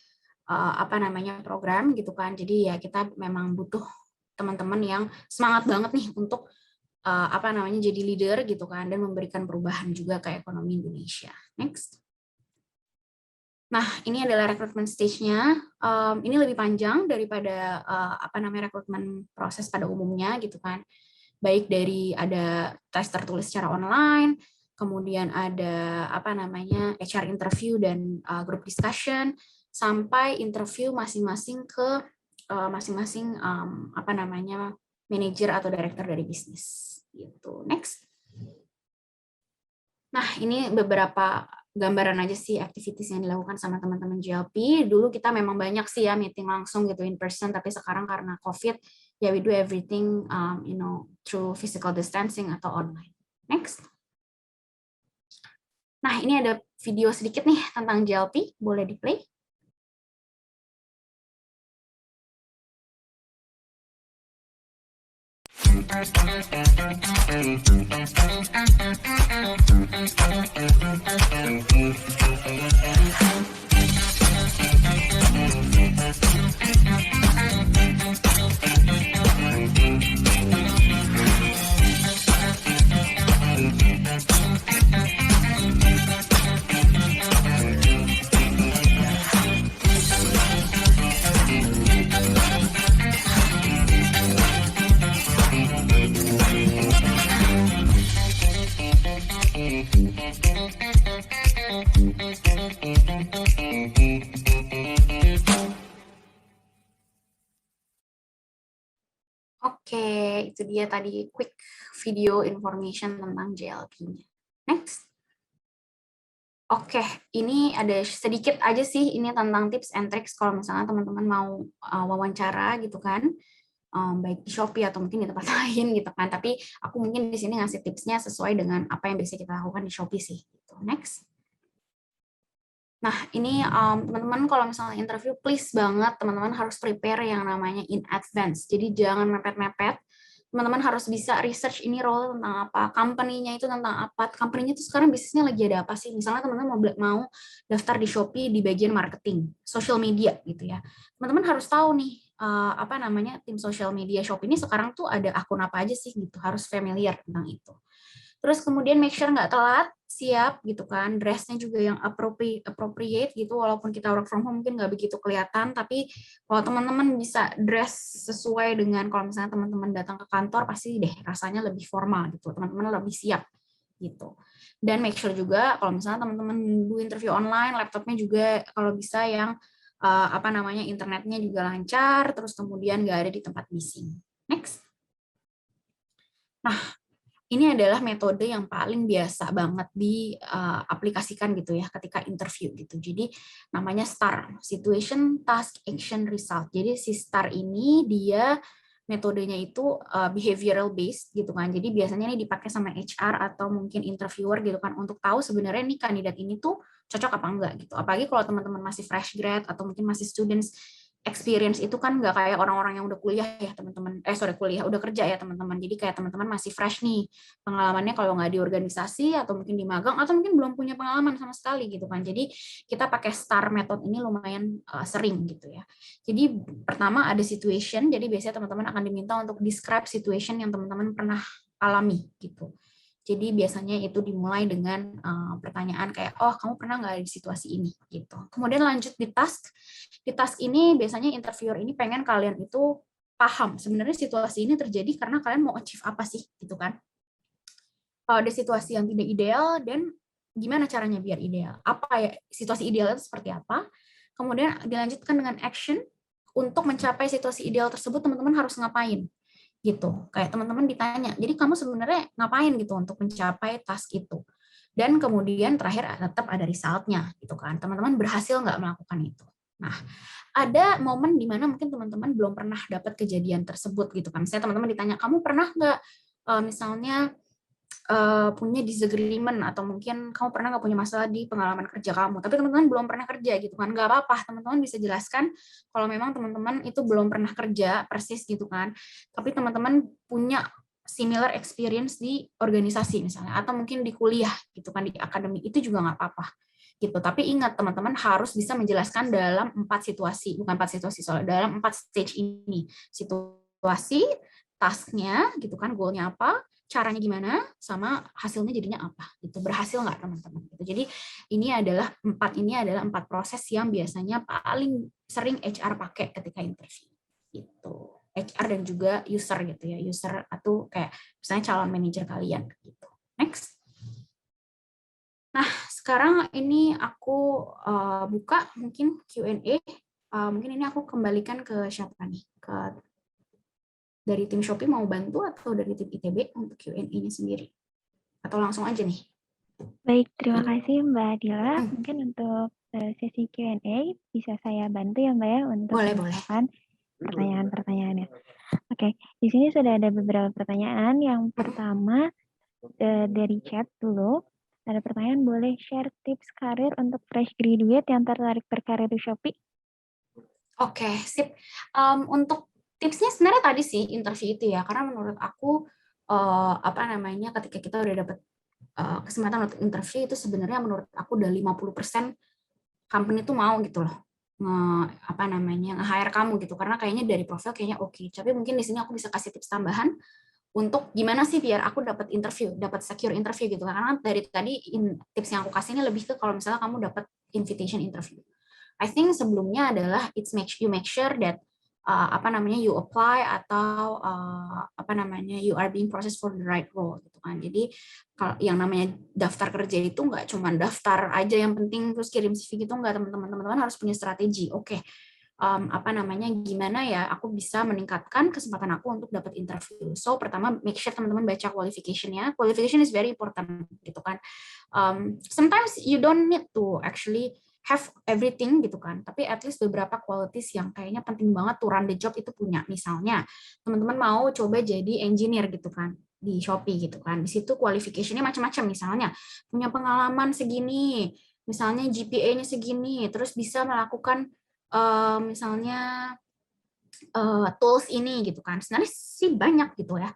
program gitu kan. Jadi ya kita memang butuh teman-teman yang semangat banget nih untuk jadi leader gitu kan, dan memberikan perubahan juga ke ekonomi Indonesia. Next. Nah, ini adalah rekrutmen stage-nya. Ini lebih panjang daripada rekrutmen proses pada umumnya gitu kan. Baik dari ada tes tertulis secara online, kemudian ada HR interview dan group discussion, sampai interview masing-masing ke manajer atau director dari bisnis. Gitu. Next. Nah, ini beberapa gambaran aja sih activities yang dilakukan sama teman-teman GLP. Dulu kita memang banyak sih ya meeting langsung gitu in person, tapi sekarang karena COVID ya we do everything through physical distancing atau online. Next. Nah, ini ada video sedikit nih tentang GLP, boleh di-play? Oke, itu dia tadi quick video information tentang GLP-nya. Next. Oke, ini ada sedikit aja sih ini tentang tips and tricks kalau misalnya teman-teman mau wawancara gitu kan, baik di Shopee atau mungkin di tempat lain gitu kan. Tapi aku mungkin di sini ngasih tipsnya sesuai dengan apa yang biasa kita lakukan di Shopee sih. Gitu. Next. Nah, ini teman-teman kalau misalnya interview, please banget teman-teman harus prepare yang namanya in advance. Jadi jangan mepet-mepet. Teman-teman harus bisa research ini role tentang apa, company-nya itu tentang apa, company-nya itu sekarang bisnisnya lagi ada apa sih. Misalnya teman-teman mau daftar di Shopee di bagian marketing, social media gitu ya. Teman-teman harus tahu nih tim social media Shopee ini sekarang tuh ada akun apa aja sih gitu, harus familiar tentang itu. Terus kemudian make sure nggak telat, siap gitu kan, dressnya juga yang appropriate gitu, walaupun kita work from home mungkin nggak begitu kelihatan, tapi kalau teman-teman bisa dress sesuai dengan kalau misalnya teman-teman datang ke kantor, pasti deh rasanya lebih formal gitu, teman-teman lebih siap gitu. Dan make sure juga kalau misalnya teman-teman do interview online, laptopnya juga kalau bisa yang internetnya juga lancar, terus kemudian nggak ada di tempat bising. Next. Nah, ini adalah metode yang paling biasa banget diaplikasikan gitu ya ketika interview gitu. Jadi namanya STAR, Situation, Task, Action, Result. Jadi si STAR ini dia metodenya itu behavioral based gitu kan. Jadi biasanya ini dipakai sama HR atau mungkin interviewer gitu kan untuk tahu sebenarnya nih kandidat ini tuh cocok apa enggak gitu. Apalagi kalau teman-teman masih fresh grad atau mungkin masih students, experience itu kan nggak kayak orang-orang yang udah kuliah ya teman-teman, udah kerja ya teman-teman. Jadi kayak teman-teman masih fresh nih pengalamannya, kalau nggak di organisasi atau mungkin di magang atau mungkin belum punya pengalaman sama sekali gitu kan. Jadi kita pakai STAR method ini lumayan sering gitu ya. Jadi pertama ada situation, jadi biasanya teman-teman akan diminta untuk describe situation yang teman-teman pernah alami gitu. Jadi biasanya itu dimulai dengan pertanyaan kayak, oh kamu pernah nggak di situasi ini gitu. Kemudian lanjut di task. Di task ini biasanya interviewer ini pengen kalian itu paham sebenarnya situasi ini terjadi karena kalian mau achieve apa sih, gitu kan. Kalau ada situasi yang tidak ideal, dan gimana caranya biar ideal? Apa ya situasi ideal itu seperti apa? Kemudian dilanjutkan dengan action untuk mencapai situasi ideal tersebut, teman-teman harus ngapain? Gitu. Kayak teman-teman ditanya, jadi kamu sebenarnya ngapain gitu untuk mencapai task itu? Dan kemudian terakhir tetap ada resultnya gitu kan. Teman-teman berhasil nggak melakukan itu? Nah, ada momen di mana mungkin teman-teman belum pernah dapat kejadian tersebut gitu kan. Misalnya teman-teman ditanya, kamu pernah nggak misalnya punya disagreement, atau mungkin kamu pernah nggak punya masalah di pengalaman kerja kamu, tapi teman-teman belum pernah kerja gitu kan, nggak apa-apa, teman-teman bisa jelaskan kalau memang teman-teman itu belum pernah kerja persis gitu kan, tapi teman-teman punya similar experience di organisasi misalnya, atau mungkin di kuliah gitu kan, di akademik, itu juga nggak apa-apa gitu. Tapi ingat, teman-teman harus bisa menjelaskan dalam 4 situasi, bukan 4 situasi soalnya, dalam 4 stage ini, situasi, tasknya gitu kan, goalnya apa, caranya gimana, sama hasilnya jadinya apa gitu, berhasil nggak teman-teman gitu. Jadi ini adalah 4 proses yang biasanya paling sering HR pakai ketika interview gitu. HR dan juga user gitu ya, user atau kayak misalnya calon manajer kalian gitu. Next. Nah, sekarang ini aku buka mungkin Q&A. Mungkin ini aku kembalikan ke siapa nih, ke dari tim Shopee mau bantu, atau dari tim ITB untuk Q&A-nya sendiri? Atau langsung aja nih? Baik, terima kasih Mbak Adila. Mungkin untuk sesi Q&A bisa saya bantu ya Mbak ya untuk menanyakan pertanyaan-pertanyaannya. Oke, di sini sudah ada beberapa pertanyaan. Yang pertama dari chat dulu. Ada pertanyaan, boleh share tips karir untuk fresh graduate yang tertarik berkarir di Shopee? Oke, sip. Untuk tipsnya sebenarnya tadi sih interview itu ya, karena menurut aku apa namanya, ketika kita udah dapat kesempatan untuk interview itu sebenarnya menurut aku udah 50% company itu mau gitu loh apa namanya, nge-hire kamu gitu, karena kayaknya dari profil kayaknya oke. Tapi mungkin di sini aku bisa kasih tips tambahan untuk gimana sih biar aku dapat interview, dapat secure interview gitu. Karena dari tadi tips yang aku kasih ini lebih ke kalau misalnya kamu dapat invitation interview. I think sebelumnya adalah you make sure that apa namanya, you apply, atau apa namanya, you are being processed for the right role gitu kan. Jadi kalau yang namanya daftar kerja itu nggak cuma daftar aja yang penting terus kirim CV gitu, nggak, teman-teman harus punya strategi. Oke, apa namanya, gimana ya aku bisa meningkatkan kesempatan aku untuk dapat interview. So pertama, make sure teman-teman baca qualification-nya. Qualification is very important gitu kan. Sometimes you don't need to actually have everything gitu kan, tapi at least beberapa qualities yang kayaknya penting banget to run the job itu punya. Misalnya teman-teman mau coba jadi engineer gitu kan di Shopee gitu kan, di situ qualification-nya macam-macam, misalnya punya pengalaman segini, misalnya GPA-nya segini, terus bisa melakukan misalnya tools ini gitu kan. Sebenarnya sih banyak gitu ya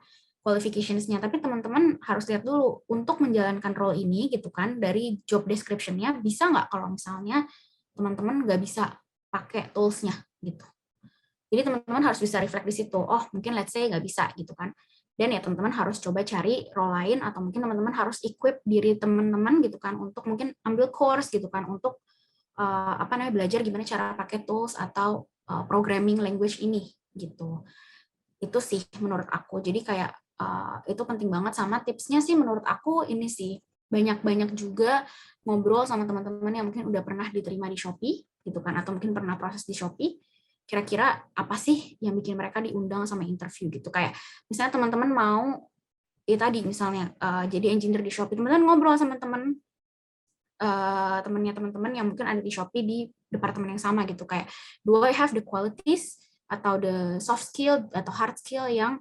qualificationsnya, tapi teman-teman harus lihat dulu untuk menjalankan role ini gitu kan, dari job description-nya bisa nggak kalau misalnya teman-teman nggak bisa pakai toolsnya gitu. Jadi teman-teman harus bisa reflect di situ. Oh mungkin let's say nggak bisa gitu kan. Dan ya teman-teman harus coba cari role lain, atau mungkin teman-teman harus equip diri teman-teman gitu kan untuk mungkin ambil course gitu kan untuk apa namanya, belajar gimana cara pakai tools atau programming language ini gitu. Itu sih menurut aku. Jadi kayak itu penting banget. Sama tipsnya sih menurut aku ini sih, banyak-banyak juga ngobrol sama teman-teman yang mungkin udah pernah diterima di Shopee gitu kan, atau mungkin pernah proses di Shopee. Kira-kira apa sih yang bikin mereka diundang sama interview gitu. Kayak misalnya teman-teman mau tadi misalnya jadi engineer di Shopee, teman-teman ngobrol sama temennya teman-teman yang mungkin ada di Shopee di departemen yang sama gitu, kayak do I have the qualities atau the soft skill atau hard skill yang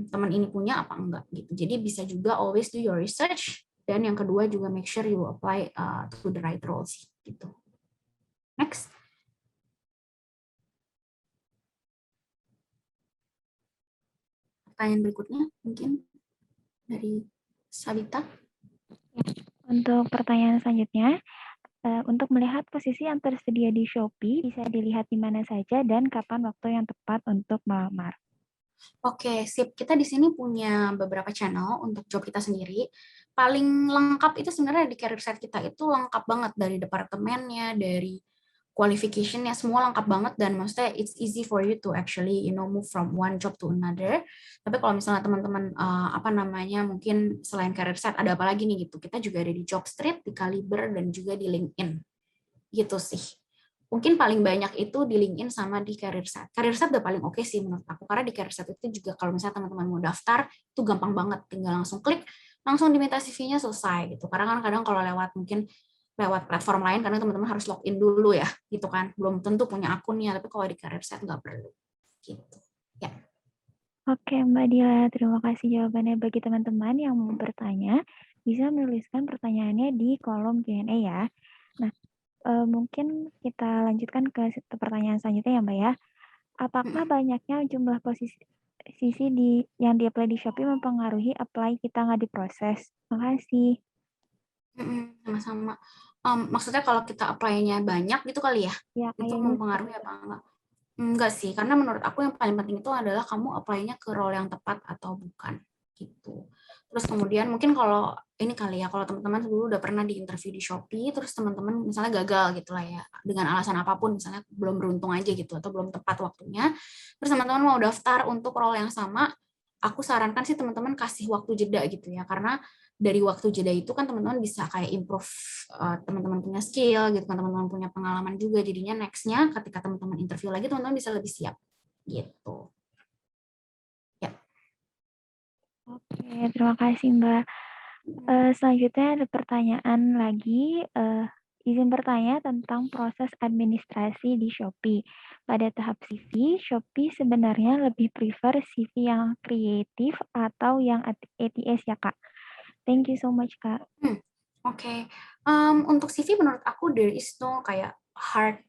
teman ini punya apa enggak gitu. Jadi bisa juga always do your research, dan yang kedua juga make sure you apply to the right roles gitu. Next. Pertanyaan berikutnya mungkin dari Sabita. Untuk pertanyaan selanjutnya, untuk melihat posisi yang tersedia di Shopee, bisa dilihat di mana saja dan kapan waktu yang tepat untuk melamar. Oke, sip. Kita di sini punya beberapa channel untuk job kita sendiri. Paling lengkap itu sebenarnya di career site kita, itu lengkap banget dari departemennya, dari qualification-nya semua lengkap banget, dan maksudnya it's easy for you to actually move from one job to another. Tapi kalau misalnya teman-teman apa namanya mungkin selain career set ada apa lagi nih gitu, kita juga ada di Jobstreet, di Caliber, dan juga di LinkedIn gitu sih. Mungkin paling banyak itu di LinkedIn sama di career set. Career set udah paling oke sih menurut aku, karena di career set itu juga kalau misalnya teman-teman mau daftar itu gampang banget, tinggal langsung klik, langsung diminta CV-nya, selesai gitu. Karena kan kadang kalau lewat mungkin lewat platform lain, karena teman-teman harus login dulu ya, gitu kan. Belum tentu punya akunnya, tapi kalau di career set nggak perlu. Gitu. Ya. Oke, Mbak Dila, terima kasih jawabannya. Bagi teman-teman yang mau bertanya, bisa menuliskan pertanyaannya di kolom Q&A ya. Nah, mungkin kita lanjutkan ke pertanyaan selanjutnya ya, Mbak ya. Apakah banyaknya jumlah posisi yang di-apply di Shopee mempengaruhi apply kita nggak diproses? Makasih. Sama-sama. Maksudnya kalau kita apply-nya banyak gitu kali ya, Ya, itu kayaknya mempengaruhi apa enggak? Enggak sih, karena menurut aku yang paling penting itu adalah kamu apply-nya ke role yang tepat atau bukan gitu. Terus kemudian mungkin kalau ini kali ya, kalau teman-teman dulu udah pernah di interview di Shopee, terus teman-teman misalnya gagal gitu lah ya, dengan alasan apapun, misalnya belum beruntung aja gitu, atau belum tepat waktunya, terus teman-teman mau daftar untuk role yang sama, aku sarankan sih teman-teman kasih waktu jeda gitu ya, karena dari waktu jeda itu kan teman-teman bisa kayak improve, teman-teman punya skill gitu kan, teman-teman punya pengalaman juga, jadinya next-nya ketika teman-teman interview lagi teman-teman bisa lebih siap gitu ya. Oke, terima kasih Mbak. Selanjutnya ada pertanyaan lagi. Izin bertanya tentang proses administrasi di Shopee. Pada tahap CV, Shopee sebenarnya lebih prefer CV yang kreatif atau yang ATS ya Kak? Thank you so much Kak. Oke. Untuk CV menurut aku there is no kayak hard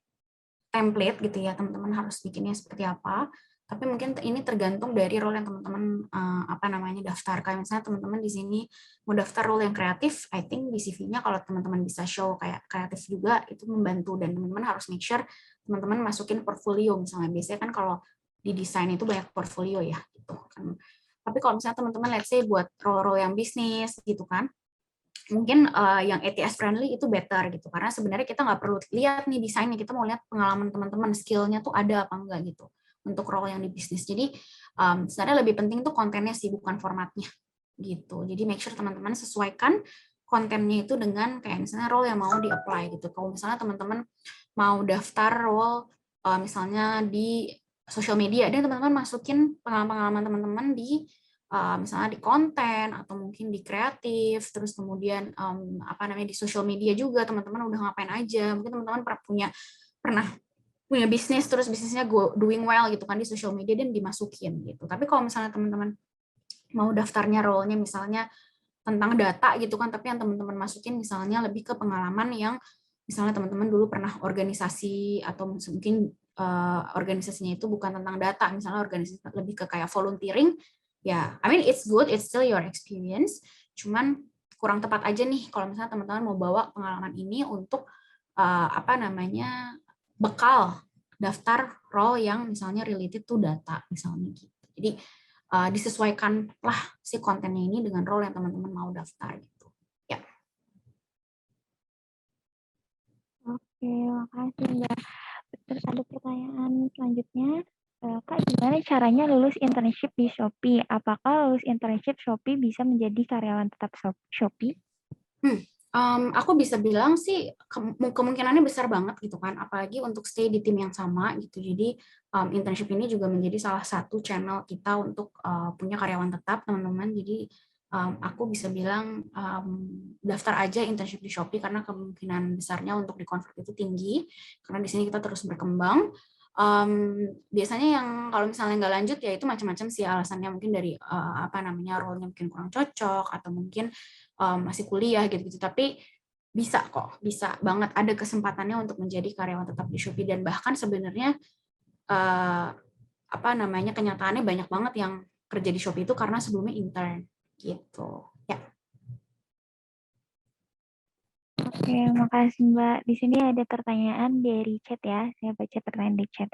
template gitu ya, teman-teman harus bikinnya seperti apa. Tapi mungkin ini tergantung dari role yang teman-teman apa namanya daftar. Kayak misalnya teman-teman di sini mau daftar role yang kreatif, I think di CV-nya kalau teman-teman bisa show kayak kreatif juga itu membantu, dan teman-teman harus make sure teman-teman masukin portfolio misalnya. Biasanya kan kalau di desain itu banyak portfolio ya gitu kan. Tapi kalau misalnya teman-teman let's say buat role-role yang bisnis gitu kan, mungkin yang ATS friendly itu better gitu, karena sebenarnya kita nggak perlu lihat nih desainnya, kita mau lihat pengalaman teman-teman, skillnya tuh ada apa enggak gitu untuk role yang di bisnis. Jadi sebenarnya lebih penting tuh kontennya sih, bukan formatnya gitu. Jadi make sure teman-teman sesuaikan kontennya itu dengan kayak misalnya role yang mau di-apply gitu. Kalau misalnya teman-teman mau daftar role misalnya di social media, dan teman-teman masukin pengalaman-pengalaman teman-teman di misalnya di konten atau mungkin di kreatif, terus kemudian apa namanya di social media juga teman-teman udah ngapain aja, mungkin teman-teman pernah punya bisnis terus bisnisnya doing well gitu kan di social media dan dimasukin gitu. Tapi kalau misalnya teman-teman mau daftarnya role-nya misalnya tentang data gitu kan, tapi yang teman-teman masukin misalnya lebih ke pengalaman yang misalnya teman-teman dulu pernah organisasi, atau mungkin organisasinya itu bukan tentang data, misalnya organisasi lebih ke kayak volunteering, ya I mean it's good, it's still your experience, cuman kurang tepat aja nih kalau misalnya teman-teman mau bawa pengalaman ini untuk apa namanya bekal daftar role yang misalnya related to data misalnya gitu. Jadi disesuaikanlah si kontennya ini dengan role yang teman-teman mau daftar gitu. Ya. Oke, makasih Mbak. Terus ada pertanyaan selanjutnya. Kak, gimana caranya lulus internship di Shopee? Apakah lulus internship Shopee bisa menjadi karyawan tetap Shopee? Aku bisa bilang sih kemungkinannya besar banget gitu kan, apalagi untuk stay di tim yang sama gitu. Jadi internship ini juga menjadi salah satu channel kita untuk punya karyawan tetap, teman-teman. Jadi aku bisa bilang daftar aja internship di Shopee, karena kemungkinan besarnya untuk di-convert itu tinggi, karena di sini kita terus berkembang. Biasanya yang kalau misalnya nggak lanjut ya itu macam-macam sih alasannya, mungkin dari apa namanya role-nya mungkin kurang cocok, atau mungkin masih kuliah gitu-gitu, tapi bisa kok, bisa banget ada kesempatannya untuk menjadi karyawan tetap di Shopee, dan bahkan sebenarnya apa namanya kenyataannya banyak banget yang kerja di Shopee itu karena sebelumnya intern gitu ya. Oke, makasih Mbak. Di sini ada pertanyaan dari chat ya, saya baca pertanyaan di chat.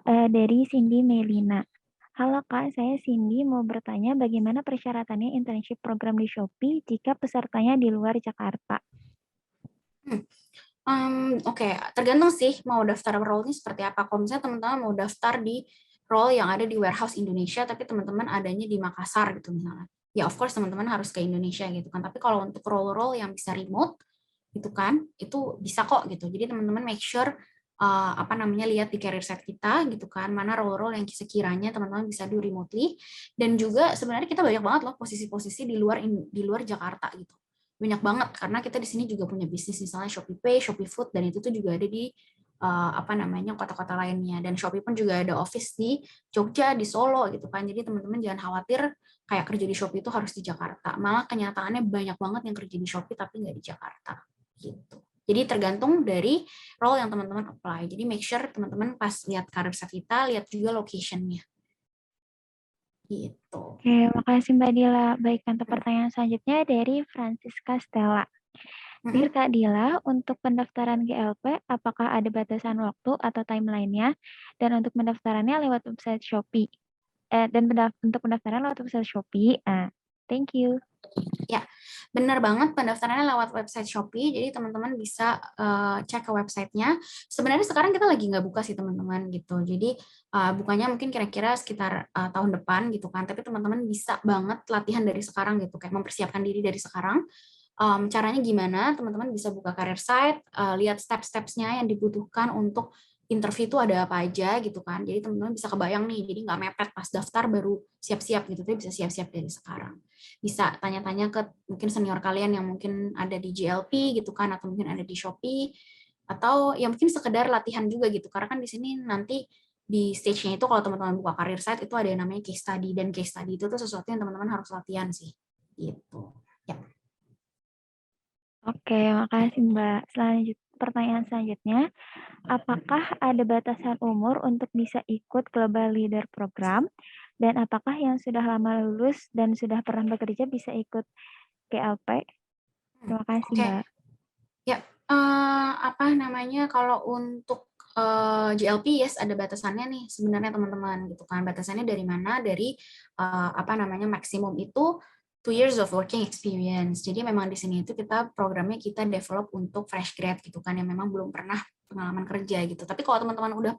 Dari Cindy Melina. Halo Kak, saya Cindy mau bertanya bagaimana persyaratannya internship program di Shopee jika pesertanya di luar Jakarta? Oke, tergantung sih mau daftar role-nya seperti apa. Kalau misalnya teman-teman mau daftar di role yang ada di warehouse Indonesia, tapi teman-teman adanya di Makassar gitu misalnya. Ya of course teman-teman harus ke Indonesia gitu kan. Tapi kalau untuk role-role yang bisa remote, gitu kan, itu bisa kok gitu. Jadi teman-teman make sure lihat di career set kita gitu kan, mana role-role yang sekiranya teman-teman bisa do remotely. Dan juga sebenarnya kita banyak banget loh posisi-posisi di luar Jakarta gitu, banyak banget karena kita di sini juga punya bisnis misalnya Shopee Pay, Shopee Food, dan itu tuh juga ada di kota-kota lainnya, dan Shopee pun juga ada office di Jogja, di Solo gitu kan. Jadi teman-teman jangan khawatir kayak kerja di Shopee itu harus di Jakarta, malah kenyataannya banyak banget yang kerja di Shopee tapi nggak di Jakarta gitu. Jadi tergantung dari role yang teman-teman apply. Jadi make sure teman-teman pas lihat karir set kita, lihat juga location-nya gitu. Oke, makasih Mbak Dila. Baik, untuk pertanyaan selanjutnya dari Francisca Stella. Dear Kak Dila, untuk pendaftaran GLP, apakah ada batasan waktu atau timeline-nya? Dan untuk pendaftarannya lewat website Shopee. Untuk pendaftaran lewat website Shopee. Thank you. Ya, benar banget pendaftarannya lewat website Shopee, jadi teman-teman bisa cek ke websitenya. Sebenarnya sekarang kita lagi nggak buka sih teman-teman gitu, jadi bukanya mungkin kira-kira sekitar tahun depan gitu kan, tapi teman-teman bisa banget latihan dari sekarang gitu, kayak mempersiapkan diri dari sekarang. Caranya gimana? Teman-teman bisa buka career site, lihat step-stepsnya yang dibutuhkan untuk interview itu ada apa aja gitu kan. Jadi teman-teman bisa kebayang nih, jadi nggak mepet pas daftar baru siap-siap gitu, tapi bisa siap-siap dari sekarang. Bisa tanya-tanya ke mungkin senior kalian yang mungkin ada di GLP gitu kan, atau mungkin ada di Shopee, atau ya mungkin sekedar latihan juga gitu. Karena kan di sini nanti di stage-nya itu kalau teman-teman buka career site itu ada yang namanya case study, dan case study itu tuh sesuatu yang teman-teman harus latihan sih. Gitu. Ya. Oke, makasih Mbak. Pertanyaan selanjutnya, apakah ada batasan umur untuk bisa ikut Global Leader Program? Dan apakah yang sudah lama lulus dan sudah pernah bekerja bisa ikut GLP? Terima kasih Oke. Mbak. Ya, kalau untuk GLP, yes ada batasannya nih sebenarnya teman-teman gitu kan. Batasannya dari mana? Dari maksimum itu 2 years of working experience. Jadi memang di sini itu programnya kita develop untuk fresh grad gitu kan, yang memang belum pernah pengalaman kerja gitu. Tapi kalau teman-teman udah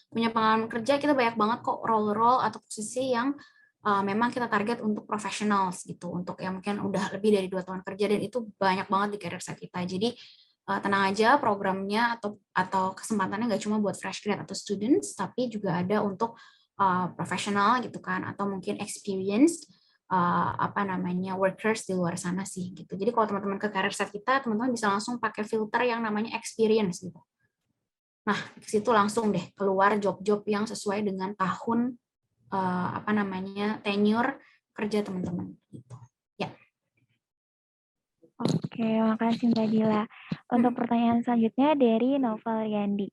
punya pengalaman kerja, kita banyak banget kok role-role atau posisi yang memang kita target untuk professionals gitu, untuk yang mungkin udah lebih dari 2 tahun kerja, dan itu banyak banget di career set kita. Jadi tenang aja, programnya atau kesempatannya nggak cuma buat fresh grad atau students, tapi juga ada untuk profesional gitu kan, atau mungkin experience workers di luar sana sih gitu. Jadi kalau teman-teman ke career set kita, teman-teman bisa langsung pakai filter yang namanya experience gitu. Nah, di situ langsung deh keluar job-job yang sesuai dengan tahun tenure kerja teman-teman gitu. Ya. Oke, makasih Mbak Dila. Untuk pertanyaan selanjutnya dari Novel Riyandi.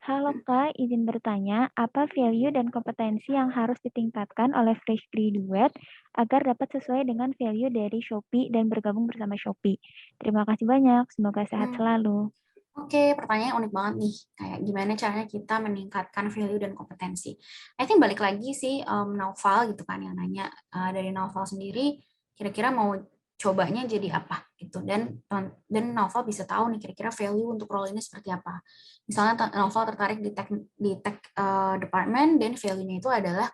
Halo Kak, izin bertanya, apa value dan kompetensi yang harus ditingkatkan oleh fresh graduate agar dapat sesuai dengan value dari Shopee dan bergabung bersama Shopee? Terima kasih banyak, semoga sehat selalu. Oke, pertanyaannya unik banget nih. Kayak gimana caranya kita meningkatkan value dan kompetensi. I think balik lagi sih Naufal gitu kan yang nanya. Dari Naufal sendiri, kira-kira mau cobanya jadi apa gitu. Dan Naufal bisa tahu nih kira-kira value untuk role ini seperti apa. Misalnya Naufal tertarik di tech department, dan value-nya itu adalah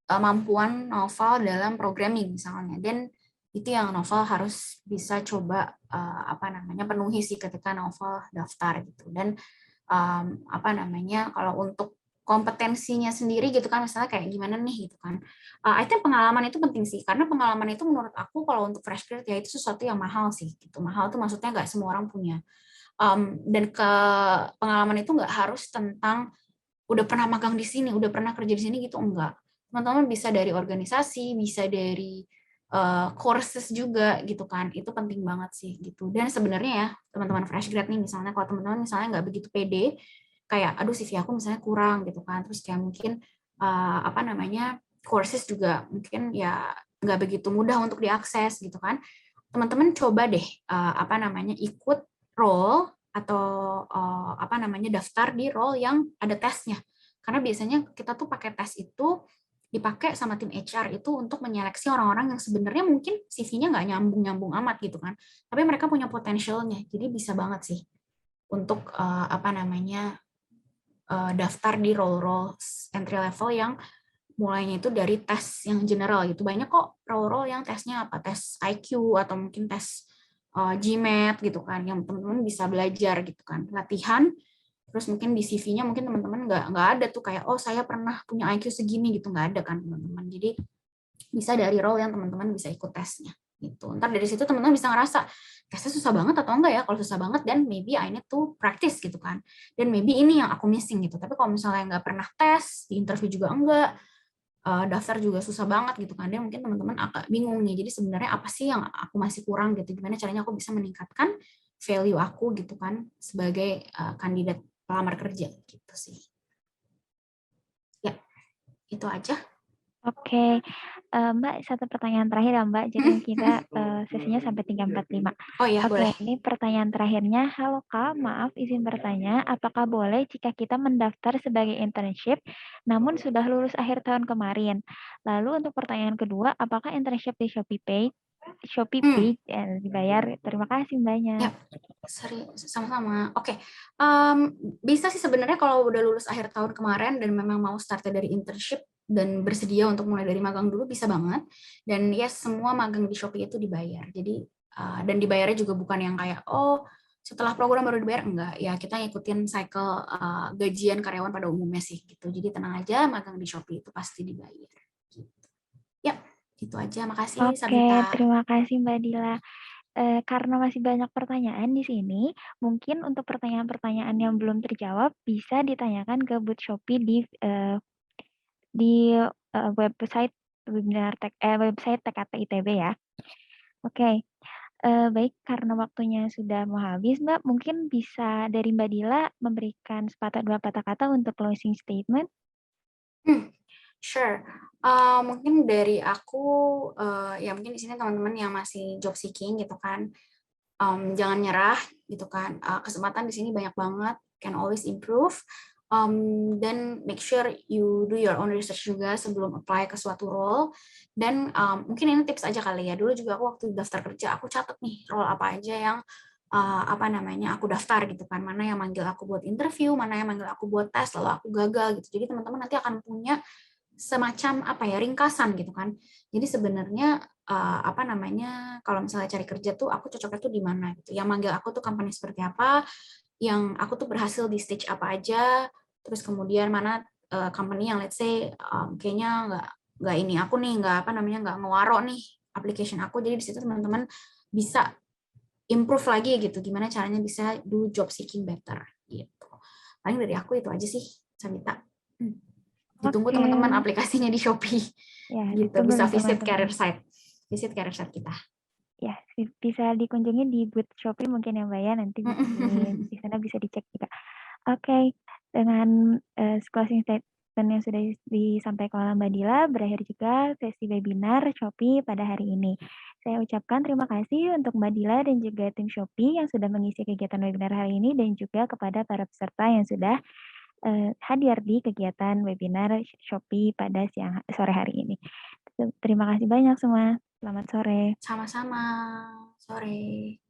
kemampuan Naufal dalam programming misalnya. Dan itu yang Novel harus bisa coba penuhi sih ketika Novel daftar gitu. Dan kalau untuk kompetensinya sendiri gitu kan, misalnya kayak gimana nih gitu kan, I think pengalaman itu penting sih, karena pengalaman itu menurut aku kalau untuk fresh grad ya itu sesuatu yang mahal sih gitu. Mahal tuh maksudnya nggak semua orang punya. Dan pengalaman itu nggak harus tentang udah pernah magang di sini, udah pernah kerja di sini gitu, enggak. Teman-teman bisa dari organisasi, bisa dari courses juga gitu kan, itu penting banget sih gitu. Dan sebenarnya ya teman-teman fresh grad nih, misalnya kalau teman-teman misalnya nggak begitu pede, kayak aduh CV aku misalnya kurang gitu kan, terus kayak mungkin courses juga mungkin ya nggak begitu mudah untuk diakses gitu kan, teman-teman coba deh ikut role atau daftar di role yang ada tesnya, karena biasanya kita tuh pakai tes itu dipakai sama tim HR itu untuk menyeleksi orang-orang yang sebenarnya mungkin CV-nya nggak nyambung-nyambung amat gitu kan, tapi mereka punya potensialnya, jadi bisa banget sih untuk daftar di role-role entry level yang mulainya itu dari tes yang general gitu. Banyak kok role-role yang tesnya apa, tes IQ atau mungkin tes GMAT gitu kan, yang teman-teman bisa belajar gitu kan, latihan. Terus mungkin di CV-nya mungkin teman-teman nggak ada tuh kayak, oh saya pernah punya IQ segini gitu, nggak ada kan teman-teman. Jadi bisa dari role yang teman-teman bisa ikut tesnya gitu. Ntar dari situ teman-teman bisa ngerasa tesnya susah banget atau enggak ya. Kalau susah banget, dan maybe I need to practice gitu kan. Dan maybe ini yang aku missing gitu. Tapi kalau misalnya nggak pernah tes, di interview juga enggak, daftar juga susah banget gitu kan. Dan mungkin teman-teman agak bingung nih. Jadi sebenarnya apa sih yang aku masih kurang gitu. Gimana caranya aku bisa meningkatkan value aku gitu kan sebagai kandidat pelamar kerja gitu sih. Ya, itu aja. Oke, Mbak, satu pertanyaan terakhir ya Mbak, jadi kita sesinya sampai 3:45. Oh ya, Oke, boleh. ini pertanyaan terakhirnya. Halo Kak, maaf izin bertanya, apakah boleh jika kita mendaftar sebagai internship, namun sudah lulus akhir tahun kemarin? Lalu untuk pertanyaan kedua, apakah internship di Shopee Pay dibayar? Terima kasih Ya, banyak. sama-sama. Oke, bisa sih sebenarnya kalau udah lulus akhir tahun kemarin dan memang mau start dari internship dan bersedia untuk mulai dari magang dulu, bisa banget. Dan yes, semua magang di Shopee itu dibayar. Jadi dan dibayarnya juga bukan yang kayak oh setelah program baru dibayar, enggak. Ya kita ngikutin cycle gajian karyawan pada umumnya sih gitu. Jadi tenang aja, magang di Shopee itu pasti dibayar. Gitu. Ya, itu aja. Makasih Oke, Sabita. terima kasih Mbak Dila. Karena masih banyak pertanyaan di sini, mungkin untuk pertanyaan-pertanyaan yang belum terjawab bisa ditanyakan ke booth Shopee di website website TKT ITB ya. Oke, baik karena waktunya sudah mau habis, Mbak, mungkin bisa dari Mbak Dila memberikan sepatah dua patah kata untuk closing statement. Sure. Mungkin dari aku, ya mungkin di sini teman-teman yang masih job seeking gitu kan, jangan nyerah gitu kan. Kesempatan di sini banyak banget, can always improve. Dan make sure you do your own research juga sebelum apply ke suatu role. Dan mungkin ini tips aja kali ya. Dulu juga aku waktu daftar kerja, aku catat nih role apa aja yang aku daftar gitu kan. Mana yang manggil aku buat interview, mana yang manggil aku buat tes, lalu aku gagal gitu. Jadi teman-teman nanti akan punya semacam ringkasan gitu kan. Jadi sebenarnya kalau misalnya cari kerja tuh aku cocoknya tuh di mana gitu. Yang manggil aku tuh company seperti apa, yang aku tuh berhasil di stage apa aja, terus kemudian mana company yang let's say kayaknya nggak ini aku nih nggak ngewaro nih application aku. Jadi di situ teman-teman bisa improve lagi gitu. Gimana caranya bisa do job seeking better gitu. Paling dari aku itu aja sih, Sabita. Ditunggu Oke, teman-teman aplikasinya di Shopee ya gitu, ditunggu bisa nih visit teman-teman. career site kita. Ya, bisa dikunjungi di booth Shopee mungkin ya Mbak ya, nanti di sana bisa dicek juga. Oke, dengan closing statement yang sudah disampaikan oleh Mbak Dila, berakhir juga sesi webinar Shopee pada hari ini. Saya ucapkan terima kasih untuk Mbak Dila dan juga tim Shopee yang sudah mengisi kegiatan webinar hari ini dan juga kepada para peserta yang sudah hadir di kegiatan webinar Shopee pada sore hari ini. Terima kasih banyak semua. Selamat sore. Sama-sama. Sore.